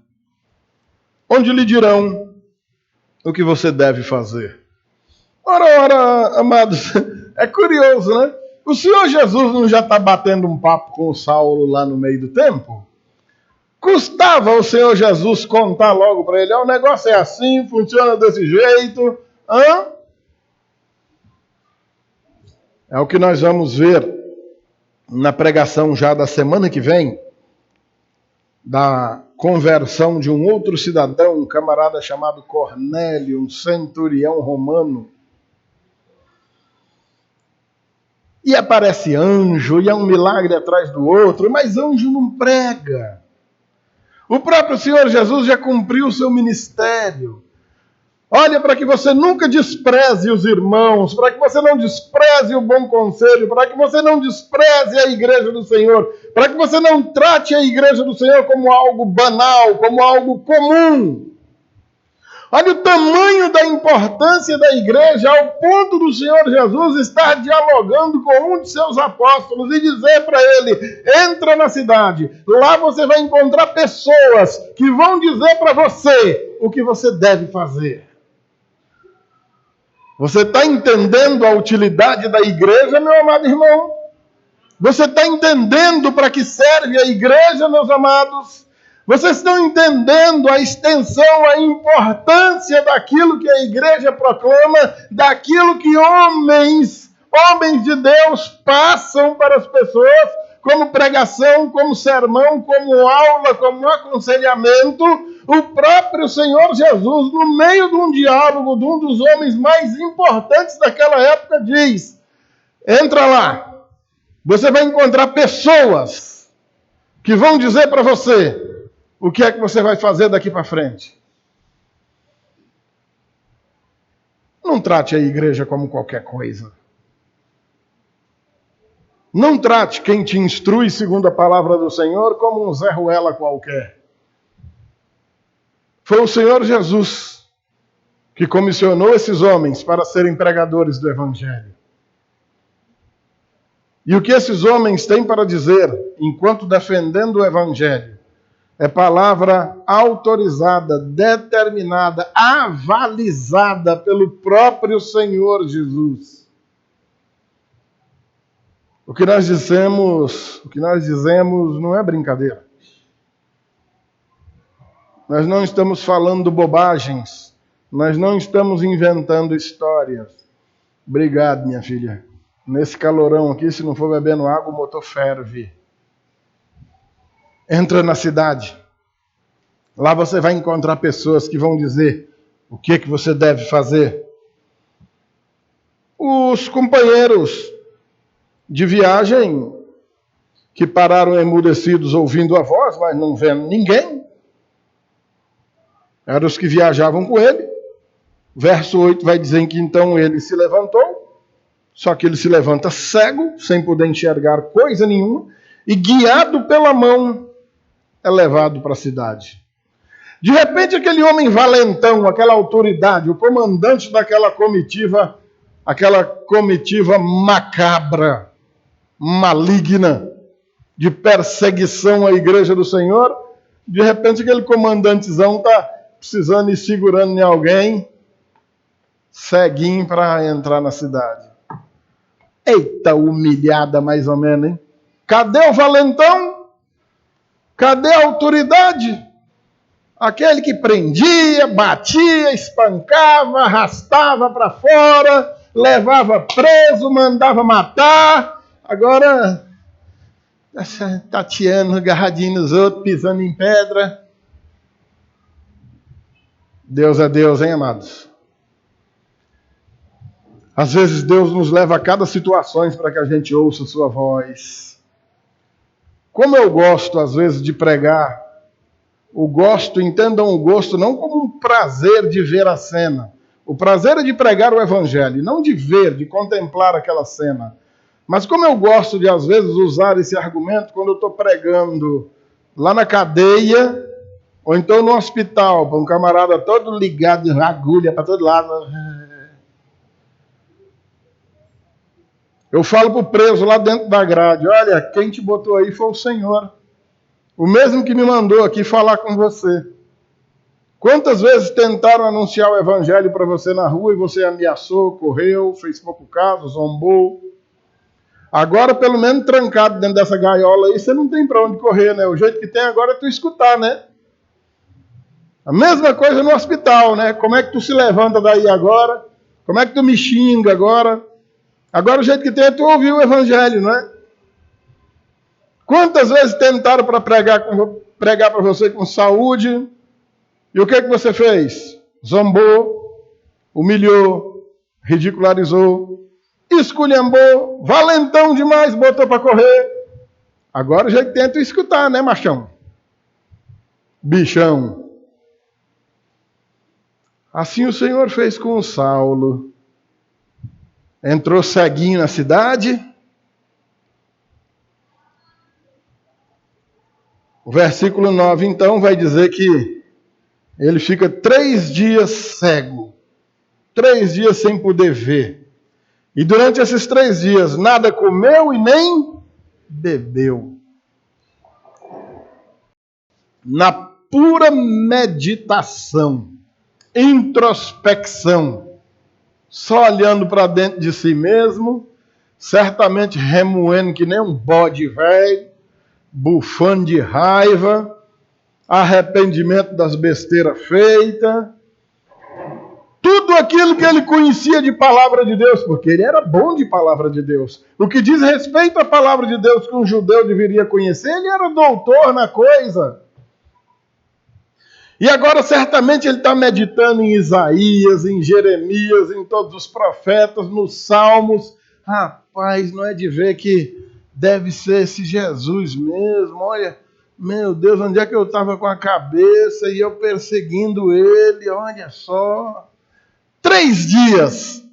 onde lhe dirão o que você deve fazer. Ora, amados, é curioso, né? O Senhor Jesus não já está batendo um papo com o Saulo lá no meio do tempo? Custava o Senhor Jesus contar logo para ele, o negócio é assim, funciona desse jeito. É o que nós vamos ver na pregação já da semana que vem, da conversão de um outro cidadão, um camarada chamado Cornélio, um centurião romano. E aparece anjo, e é um milagre atrás do outro, mas anjo não prega. O próprio Senhor Jesus já cumpriu o seu ministério. Olha, para que você nunca despreze os irmãos, para que você não despreze o bom conselho, para que você não despreze a igreja do Senhor, para que você não trate a igreja do Senhor como algo banal, como algo comum. Olha o tamanho da importância da igreja ao ponto do Senhor Jesus estar dialogando com um de seus apóstolos e dizer para ele: entra na cidade, lá você vai encontrar pessoas que vão dizer para você o que você deve fazer. Você está entendendo a utilidade da igreja, meu amado irmão? Você está entendendo para que serve a igreja, meus amados? Vocês estão entendendo a extensão, a importância daquilo que a igreja proclama, daquilo que homens de Deus passam para as pessoas, como pregação, como sermão, como aula, como aconselhamento? O próprio Senhor Jesus, no meio de um diálogo de um dos homens mais importantes daquela época, diz: entra lá, você vai encontrar pessoas que vão dizer para você o que é que você vai fazer daqui para frente. Não trate a igreja como qualquer coisa. Não trate quem te instrui segundo a palavra do Senhor como um Zé Ruela qualquer. Foi o Senhor Jesus que comissionou esses homens para serem pregadores do Evangelho. E o que esses homens têm para dizer, enquanto defendendo o Evangelho, é palavra autorizada, determinada, avalizada pelo próprio Senhor Jesus. O que nós dizemos não é brincadeira. Nós não estamos falando bobagens. Nós não estamos inventando histórias. Obrigado, minha filha. Nesse calorão aqui, se não for bebendo água, o motor ferve. Entra na cidade. Lá você vai encontrar pessoas que vão dizer o que você deve fazer. Os companheiros de viagem que pararam emudecidos ouvindo a voz, mas não vendo ninguém, eram os que viajavam com ele. Verso 8 vai dizer que então ele se levantou, só que ele se levanta cego, sem poder enxergar coisa nenhuma, e guiado pela mão é levado para a cidade. De repente, aquele homem valentão, aquela autoridade, o comandante daquela comitiva, aquela comitiva macabra, maligna, de perseguição à igreja do Senhor, de repente aquele comandantezão está precisando ir segurando em alguém, ceguinho para entrar na cidade. Eita, humilhada mais ou menos, hein? Cadê o valentão? Cadê a autoridade? Aquele que prendia, batia, espancava, arrastava para fora, levava preso, mandava matar. Agora, tateando, agarradinho nos outros, pisando em pedra. Deus é Deus, hein, amados? Às vezes Deus nos leva a cada situação para que a gente ouça a sua voz. Como eu gosto, às vezes, de pregar, entendam o gosto não como um prazer de ver a cena. O prazer é de pregar o Evangelho, não de ver, de contemplar aquela cena. Mas como eu gosto de, às vezes, usar esse argumento quando eu estou pregando lá na cadeia, ou então no hospital, para um camarada todo ligado de agulha para todo lado. Eu falo para o preso lá dentro da grade: olha, quem te botou aí foi o Senhor. O mesmo que me mandou aqui falar com você. Quantas vezes tentaram anunciar o Evangelho para você na rua e você ameaçou, correu, fez pouco caso, zombou? Agora, pelo menos trancado dentro dessa gaiola aí, você não tem para onde correr, né? O jeito que tem agora é tu escutar, né? A mesma coisa no hospital, né? Como é que tu se levanta daí agora? Como é que tu me xinga agora? Agora o jeito que tem é tu ouvir o Evangelho, não é? Quantas vezes tentaram para pregar para você com saúde? E o que você fez? Zombou, humilhou, ridicularizou, esculhambou, valentão demais, botou para correr. Agora já tenta escutar, né, machão? Bichão. Assim o Senhor fez com o Saulo. Entrou ceguinho na cidade. O versículo 9, então, vai dizer que ele fica 3 dias cego. 3 dias sem poder ver. E durante esses 3 dias, nada comeu e nem bebeu. Na pura meditação, introspecção, só olhando para dentro de si mesmo, certamente remoendo que nem um bode velho, bufando de raiva, arrependimento das besteiras feitas, tudo aquilo que ele conhecia de palavra de Deus, porque ele era bom de palavra de Deus. O que diz respeito à palavra de Deus que um judeu deveria conhecer, ele era doutor na coisa. E agora certamente ele está meditando em Isaías, em Jeremias, em todos os profetas, nos Salmos. Rapaz, não é de ver que deve ser esse Jesus mesmo. Olha, meu Deus, onde é que eu estava com a cabeça e eu perseguindo ele? Olha só. 3 dias,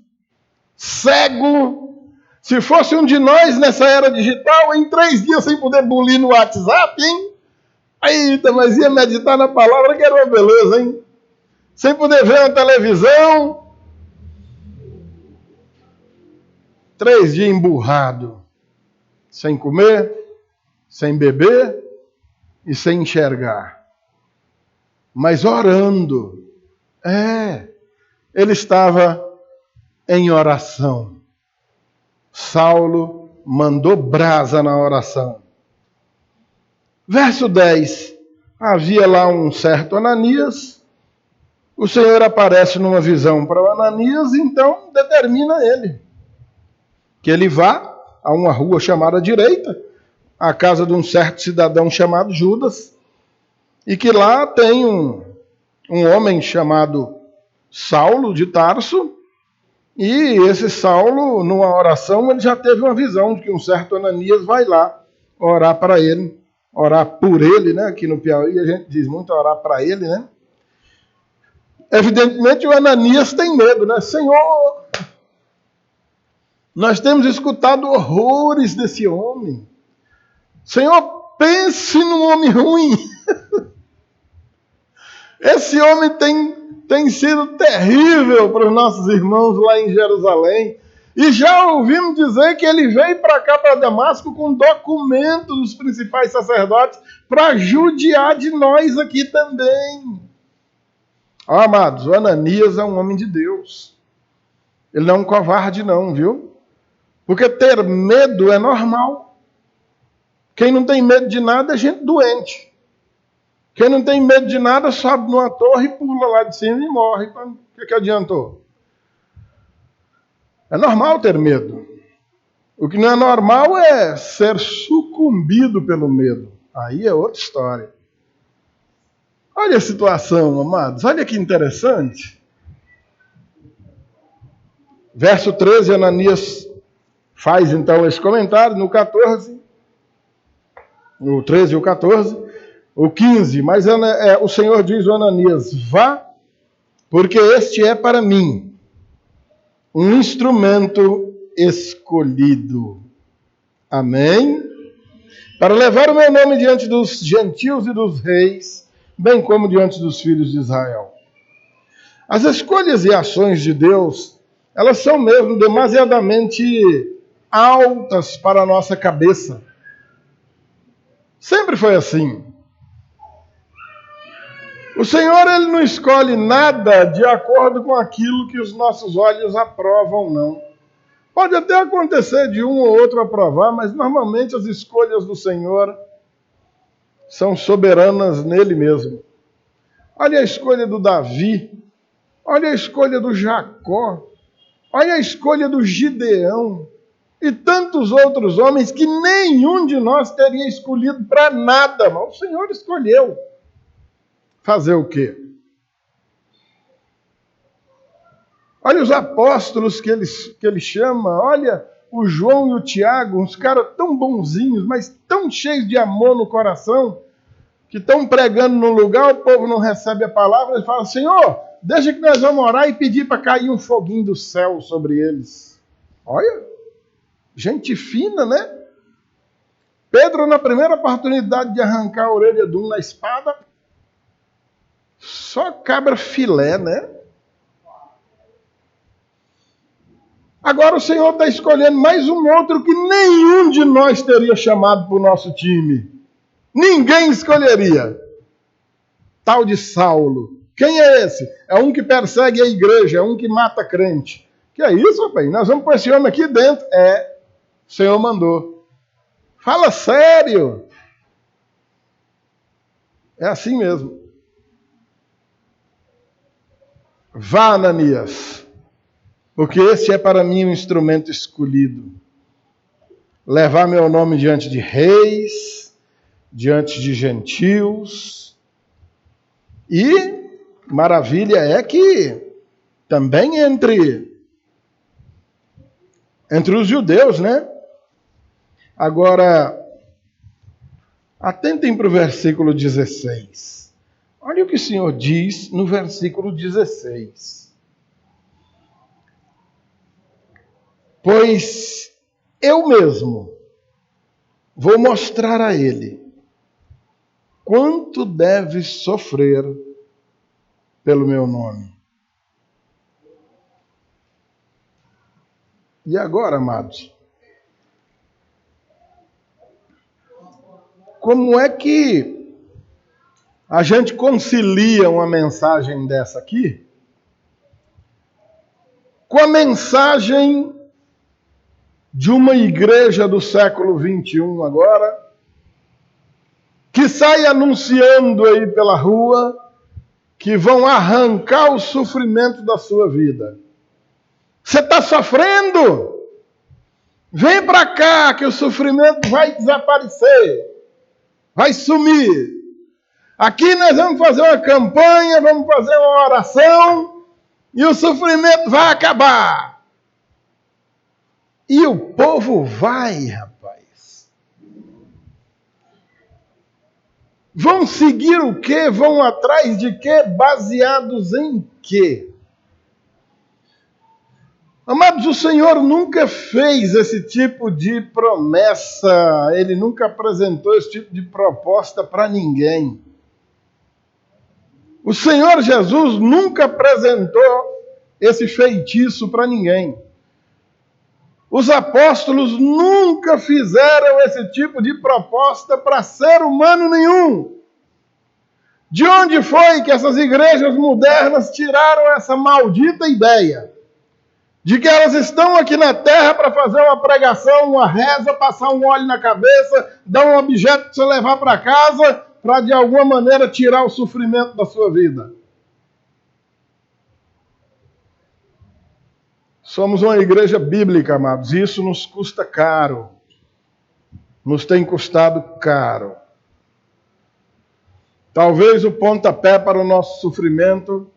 cego. Se fosse um de nós nessa era digital, em 3 dias sem poder bulir no WhatsApp, hein? Eita, mas ia meditar na palavra que era uma beleza, hein? Sem poder ver na televisão. 3 dias emburrado. Sem comer, sem beber e sem enxergar. Mas orando. Ele estava em oração. Saulo mandou brasa na oração. Verso 10. Havia lá um certo Ananias. O Senhor aparece numa visão para o Ananias, então determina ele que ele vá a uma rua chamada direita, à casa de um certo cidadão chamado Judas, e que lá tem um homem chamado Saulo de Tarso, e esse Saulo, numa oração, ele já teve uma visão de que um certo Ananias vai lá orar para ele, orar por ele, né? Aqui no Piauí a gente diz muito orar para ele, né? Evidentemente o Ananias tem medo, né? Senhor, nós temos escutado horrores desse homem. Senhor, pense num homem ruim. Esse homem tem sido terrível para os nossos irmãos lá em Jerusalém. E já ouvimos dizer que ele veio para cá, para Damasco, com documento dos principais sacerdotes para judiar de nós aqui também. Amados, o Ananias é um homem de Deus. Ele não é um covarde não, viu? Porque ter medo é normal. Quem não tem medo de nada é gente doente. Quem não tem medo de nada sobe numa torre, pula lá de cima e morre. O que adiantou? É normal ter medo. O que não é normal é ser sucumbido pelo medo. Aí é outra história. Olha a situação, amados. Olha que interessante. Verso 13, Ananias faz então esse comentário no 14. O 13 e o 14. O 15. Mas o Senhor diz a Ananias: vá, porque este é para mim um instrumento escolhido. Amém? Para levar o meu nome diante dos gentios e dos reis, bem como diante dos filhos de Israel. As escolhas e ações de Deus, elas são mesmo demasiadamente altas para a nossa cabeça. Sempre foi assim. O Senhor, ele não escolhe nada de acordo com aquilo que os nossos olhos aprovam, não. Pode até acontecer de um ou outro aprovar, mas normalmente as escolhas do Senhor são soberanas nele mesmo. Olha a escolha do Davi, olha a escolha do Jacó, olha a escolha do Gideão e tantos outros homens que nenhum de nós teria escolhido para nada, mas o Senhor escolheu. Fazer o quê? Olha os apóstolos que ele chama, olha o João e o Tiago, uns caras tão bonzinhos, mas tão cheios de amor no coração, que estão pregando num lugar, o povo não recebe a palavra, eles falam: Senhor, deixa que nós vamos orar e pedir para cair um foguinho do céu sobre eles. Olha, gente fina, né? Pedro, na primeira oportunidade de arrancar a orelha de um na espada, só cabra filé, né? Agora o Senhor está escolhendo mais um outro que nenhum de nós teria chamado para o nosso time. Ninguém escolheria. Tal de Saulo. Quem é esse? É um que persegue a igreja, é um que mata crente. Que é isso, rapaz? Nós vamos pôr esse homem aqui dentro. O Senhor mandou. Fala sério. É assim mesmo. Vá, Ananias, porque esse é para mim um instrumento escolhido. Levar meu nome diante de reis, diante de gentios. E maravilha é que também entre os judeus, né? Agora, atentem para o versículo 16. Olha o que o Senhor diz no versículo 16. Pois eu mesmo vou mostrar a ele quanto deve sofrer pelo meu nome. E agora, amados? Como é que a gente concilia uma mensagem dessa aqui com a mensagem de uma igreja do século XXI agora, que sai anunciando aí pela rua que vão arrancar o sofrimento da sua vida? Você está sofrendo? Vem para cá que o sofrimento vai desaparecer. Vai sumir. Aqui nós vamos fazer uma campanha, vamos fazer uma oração e o sofrimento vai acabar. E o povo vai, rapaz. Vão seguir o quê? Vão atrás de quê? Baseados em quê? Amados, o Senhor nunca fez esse tipo de promessa, Ele nunca apresentou esse tipo de proposta para ninguém. O Senhor Jesus nunca apresentou esse feitiço para ninguém. Os apóstolos nunca fizeram esse tipo de proposta para ser humano nenhum. De onde foi que essas igrejas modernas tiraram essa maldita ideia de que elas estão aqui na terra para fazer uma pregação, uma reza, passar um óleo na cabeça, dar um objeto para você levar para casa, para de alguma maneira tirar o sofrimento da sua vida? Somos uma igreja bíblica, amados, e isso nos custa caro. Nos tem custado caro. Talvez o pontapé para o nosso sofrimento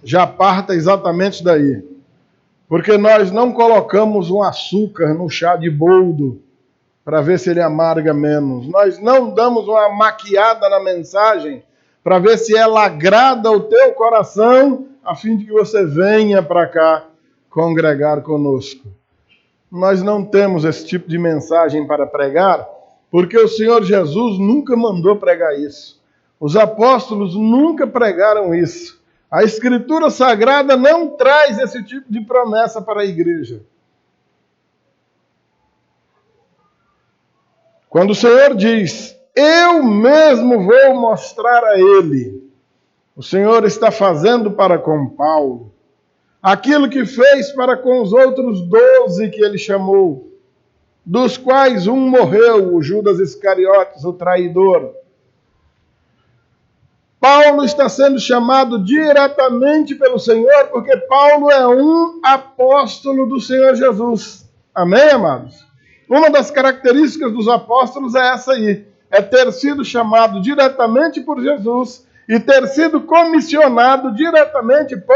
já parta exatamente daí. Porque nós não colocamos um açúcar no chá de boldo para ver se ele amarga menos. Nós não damos uma maquiada na mensagem para ver se ela agrada o teu coração, a fim de que você venha para cá congregar conosco. Nós não temos esse tipo de mensagem para pregar, porque o Senhor Jesus nunca mandou pregar isso. Os apóstolos nunca pregaram isso. A Escritura Sagrada não traz esse tipo de promessa para a igreja. Quando o Senhor diz, eu mesmo vou mostrar a ele, o Senhor está fazendo para com Paulo aquilo que fez para com os outros 12 que ele chamou, dos quais um morreu, o Judas Iscariotes, o traidor. Paulo está sendo chamado diretamente pelo Senhor, porque Paulo é um apóstolo do Senhor Jesus. Amém, amados? Uma das características dos apóstolos é essa aí, é ter sido chamado diretamente por Jesus e ter sido comissionado diretamente por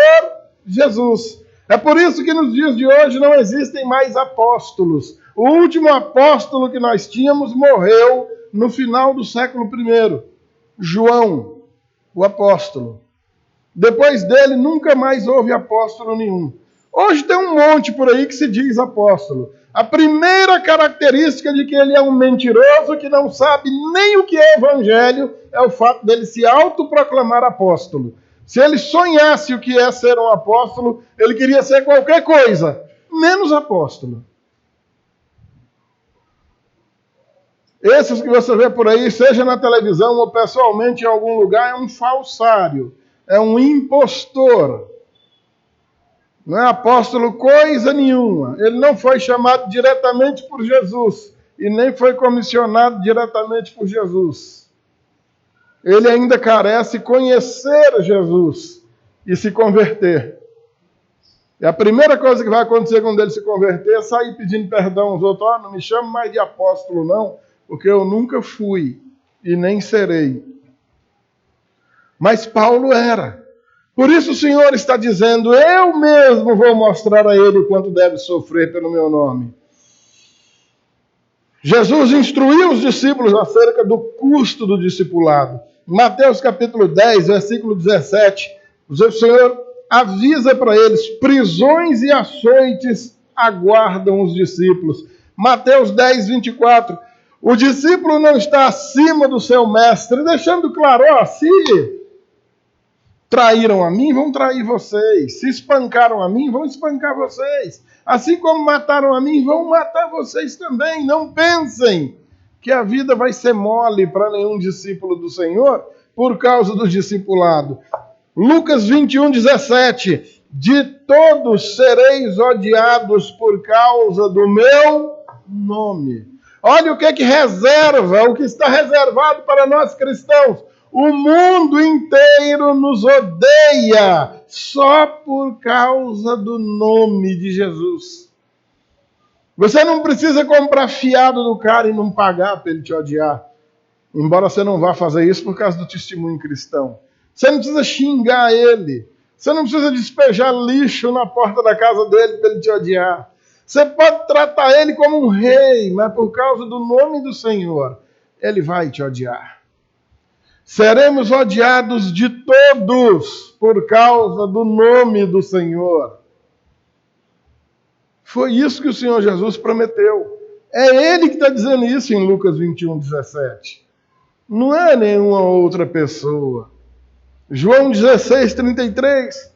Jesus. É por isso que nos dias de hoje não existem mais apóstolos. O último apóstolo que nós tínhamos morreu no final do século I, João, o apóstolo. Depois dele, nunca mais houve apóstolo nenhum. Hoje tem um monte por aí que se diz apóstolo. A primeira característica de que ele é um mentiroso que não sabe nem o que é evangelho é o fato dele se autoproclamar apóstolo. Se ele sonhasse o que é ser um apóstolo, ele queria ser qualquer coisa, menos apóstolo. Esses que você vê por aí, seja na televisão ou pessoalmente em algum lugar, é um falsário, é um impostor. Não é apóstolo coisa nenhuma. Ele não foi chamado diretamente por Jesus e nem foi comissionado diretamente por Jesus. Ele ainda carece conhecer Jesus e se converter. E a primeira coisa que vai acontecer quando ele se converter é sair pedindo perdão aos outros. Não me chame mais de apóstolo não, porque eu nunca fui e nem serei. Mas Paulo era. Por isso o Senhor está dizendo, eu mesmo vou mostrar a ele o quanto deve sofrer pelo meu nome. Jesus instruiu os discípulos acerca do custo do discipulado. Mateus capítulo 10, versículo 17, o Senhor avisa para eles, prisões e açoites aguardam os discípulos. Mateus 10, 24, o discípulo não está acima do seu mestre, deixando claro, se traíram a mim, vão trair vocês. Se espancaram a mim, vão espancar vocês. Assim como mataram a mim, vão matar vocês também. Não pensem que a vida vai ser mole para nenhum discípulo do Senhor por causa do discipulado. Lucas 21, 17. De todos sereis odiados por causa do meu nome. Olha o que reserva, o que está reservado para nós cristãos. O mundo inteiro nos odeia só por causa do nome de Jesus. Você não precisa comprar fiado do cara e não pagar para ele te odiar. Embora você não vá fazer isso por causa do testemunho cristão. Você não precisa xingar ele. Você não precisa despejar lixo na porta da casa dele para ele te odiar. Você pode tratar ele como um rei, mas por causa do nome do Senhor, ele vai te odiar. Seremos odiados de todos por causa do nome do Senhor. Foi isso que o Senhor Jesus prometeu. É Ele que está dizendo isso em Lucas 21, 17. Não é nenhuma outra pessoa. João 16, 33.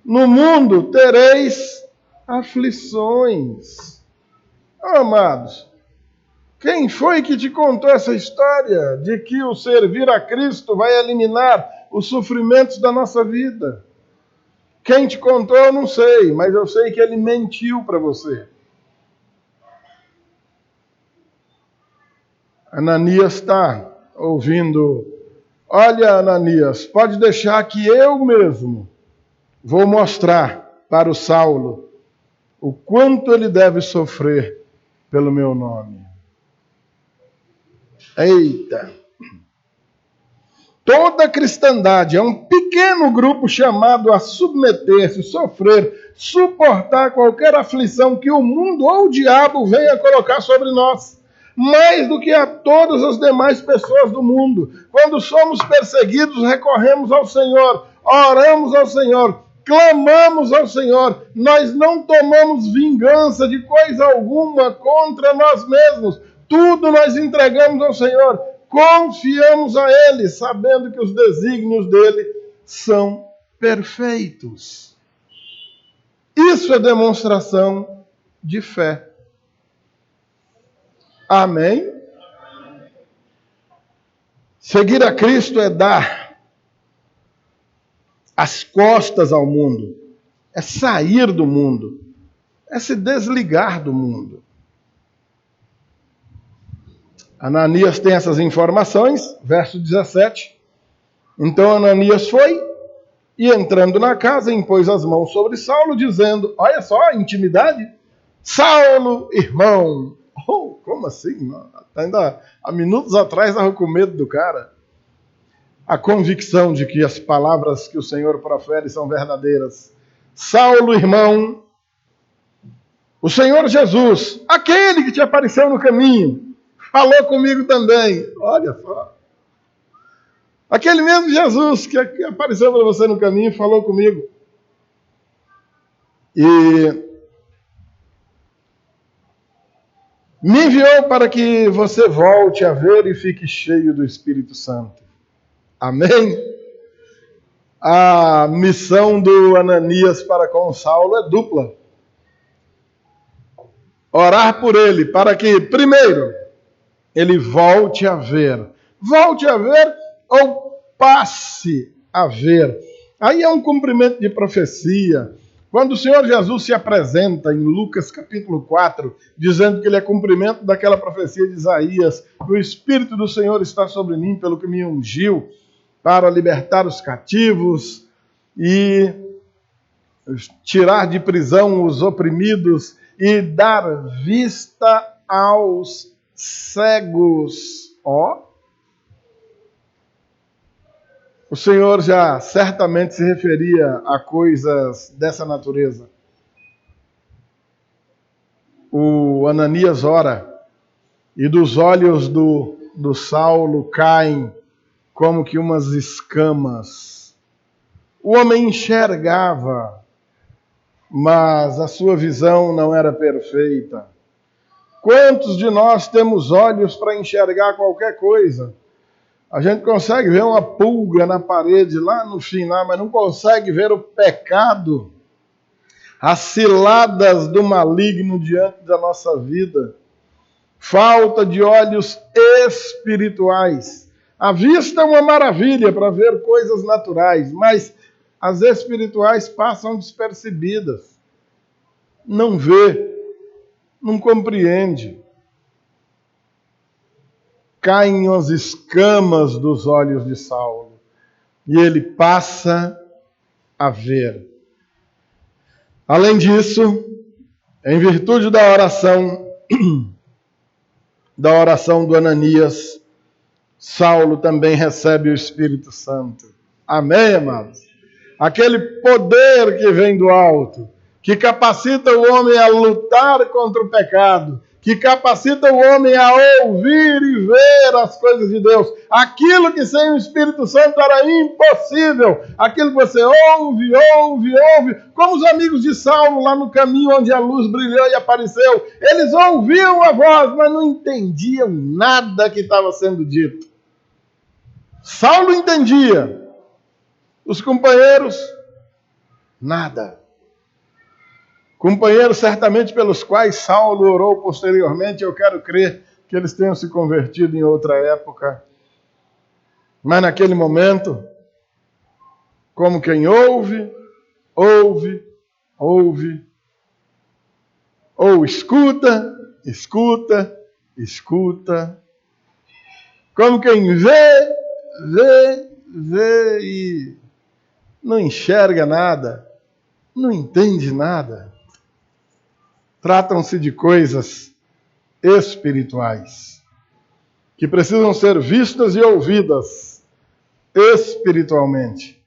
No mundo tereis aflições. Amados, quem foi que te contou essa história de que o servir a Cristo vai eliminar os sofrimentos da nossa vida? Quem te contou eu não sei, mas eu sei que ele mentiu para você. Ananias está ouvindo. Olha, Ananias, pode deixar que eu mesmo vou mostrar para o Saulo o quanto ele deve sofrer pelo meu nome. Eita! Toda a cristandade é um pequeno grupo chamado a submeter-se, sofrer, suportar qualquer aflição que o mundo ou o diabo venha colocar sobre nós, mais do que a todas as demais pessoas do mundo. Quando somos perseguidos, recorremos ao Senhor, oramos ao Senhor, clamamos ao Senhor, nós não tomamos vingança de coisa alguma contra nós mesmos. Tudo nós entregamos ao Senhor, confiamos a Ele, sabendo que os desígnios dEle são perfeitos. Isso é demonstração de fé. Amém? Seguir a Cristo é dar as costas ao mundo, é sair do mundo, é se desligar do mundo. Ananias tem essas informações, verso 17. Então Ananias foi e entrando na casa, impôs as mãos sobre Saulo, dizendo, olha só a intimidade, Saulo, irmão. Oh, como assim? Ainda há minutos atrás estava com medo do cara. A convicção de que as palavras que o Senhor profere são verdadeiras. Saulo, irmão, o Senhor Jesus, aquele que te apareceu no caminho, falou comigo também. Olha só. Aquele mesmo Jesus que apareceu para você no caminho falou comigo. E me enviou para que você volte a ver e fique cheio do Espírito Santo. Amém? A missão do Ananias para com Saulo é dupla. Orar por ele, para que, primeiro, ele volte a ver. Volte a ver ou passe a ver. Aí é um cumprimento de profecia. Quando o Senhor Jesus se apresenta em Lucas capítulo 4, dizendo que ele é cumprimento daquela profecia de Isaías, o Espírito do Senhor está sobre mim, pelo que me ungiu, para libertar os cativos e tirar de prisão os oprimidos e dar vista aos cegos. O Senhor já certamente se referia a coisas dessa natureza. O Ananias ora e dos olhos do Saulo caem como que umas escamas. O homem enxergava, mas a sua visão não era perfeita. Quantos de nós temos olhos para enxergar qualquer coisa? A gente consegue ver uma pulga na parede lá no final, mas não consegue ver o pecado, as ciladas do maligno diante da nossa vida. Falta de olhos espirituais. A vista é uma maravilha para ver coisas naturais, mas as espirituais passam despercebidas. Não vê, não compreende. Caem as escamas dos olhos de Saulo e ele passa a ver. Além disso, em virtude da oração do Ananias, Saulo também recebe o Espírito Santo. Amém, amados? Aquele poder que vem do alto, que capacita o homem a lutar contra o pecado, que capacita o homem a ouvir e ver as coisas de Deus. Aquilo que sem o Espírito Santo era impossível. Aquilo que você ouve, como os amigos de Saulo lá no caminho onde a luz brilhou e apareceu. Eles ouviam a voz, mas não entendiam nada que estava sendo dito. Saulo entendia. Os companheiros, nada. Companheiros certamente pelos quais Saulo orou posteriormente, eu quero crer que eles tenham se convertido em outra época. Mas naquele momento, como quem ouve, ou escuta, como quem vê e não enxerga nada, não entende nada. Tratam-se de coisas espirituais, que precisam ser vistas e ouvidas espiritualmente,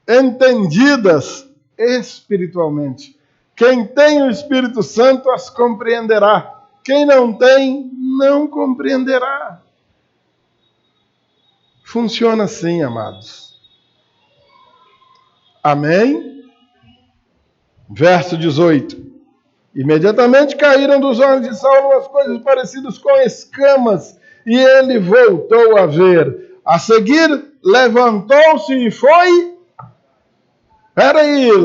entendidas espiritualmente. Quem tem o Espírito Santo as compreenderá. Quem não tem, não compreenderá. Funciona assim, amados. Amém? Verso 18. Imediatamente caíram dos olhos de Saulo as coisas parecidas com escamas, e ele voltou a ver. A seguir, levantou-se e foi...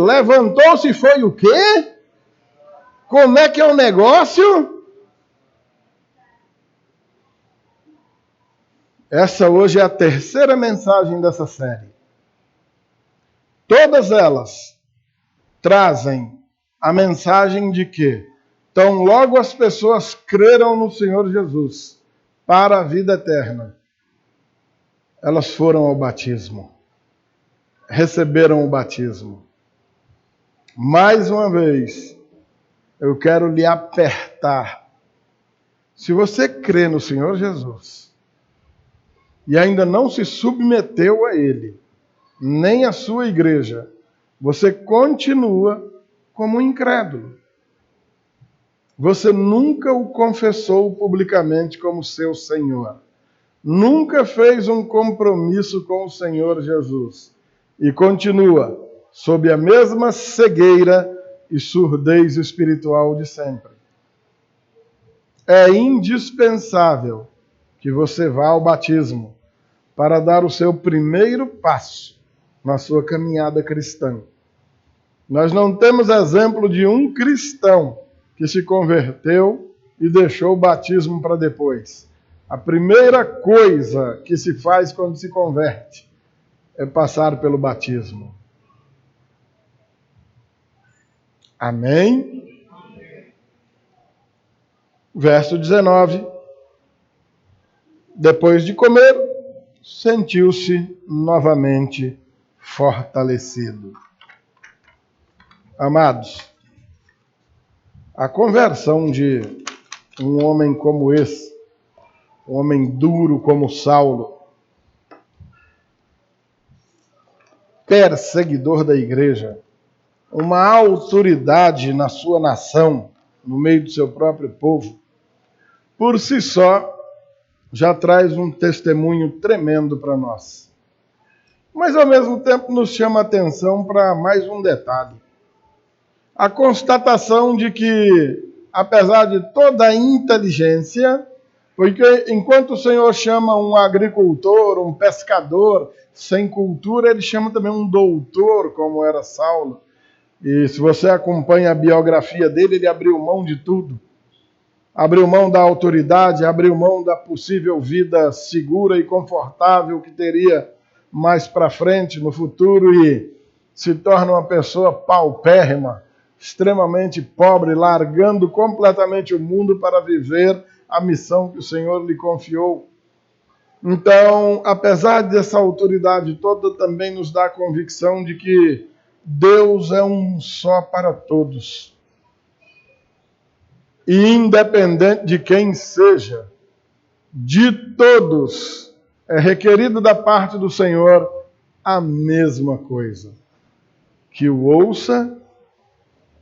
levantou-se e foi o quê? Como é que é o negócio? Essa hoje é a terceira mensagem dessa série. Todas elas trazem a mensagem de que, tão logo as pessoas creram no Senhor Jesus para a vida eterna, elas foram ao batismo, receberam o batismo. Mais uma vez, eu quero lhe apertar. Se você crê no Senhor Jesus e ainda não se submeteu a Ele, nem a sua igreja, você continua como um incrédulo. Você nunca o confessou publicamente como seu Senhor. nunca fez um compromisso com o Senhor Jesus e continua sob a mesma cegueira e surdez espiritual de sempre. É indispensável que você vá ao batismo para dar o seu primeiro passo na sua caminhada cristã. Nós não temos exemplo de um cristão que se converteu e deixou o batismo para depois. A primeira coisa que se faz quando se converte é passar pelo batismo. Amém? Verso 19. Depois de comer, sentiu-se novamente fortalecido. Amados, a conversão de um homem como esse, um homem duro como Saulo, perseguidor da igreja, uma autoridade na sua nação, no meio do seu próprio povo, por si só, já traz um testemunho tremendo para nós. Mas, ao mesmo tempo, nos chama a atenção para mais um detalhe. A constatação de que, apesar de toda a inteligência, porque enquanto o Senhor chama um agricultor, um pescador sem cultura, ele chama também um doutor, como era Saulo. E se você acompanha a biografia dele, ele abriu mão de tudo. Abriu mão da autoridade, abriu mão da possível vida segura e confortável que teria mais para frente, no futuro, e se torna uma pessoa paupérrima, extremamente pobre, largando completamente o mundo para viver a missão que o Senhor lhe confiou. Então, apesar dessa autoridade toda, também nos dá a convicção de que Deus é um só para todos. E independente de quem seja, de todos, é requerido da parte do Senhor a mesma coisa. Que o ouça,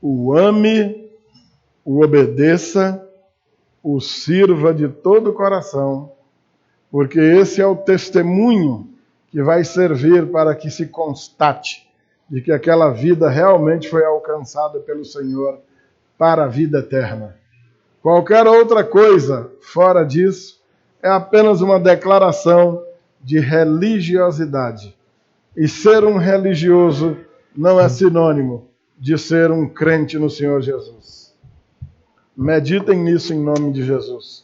o ame, o obedeça, o sirva de todo o coração, porque esse é o testemunho que vai servir para que se constate de que aquela vida realmente foi alcançada pelo Senhor para a vida eterna. Qualquer outra coisa fora disso é apenas uma declaração de religiosidade. E ser um religioso não é sinônimo de ser um crente no Senhor Jesus. Meditem nisso em nome de Jesus.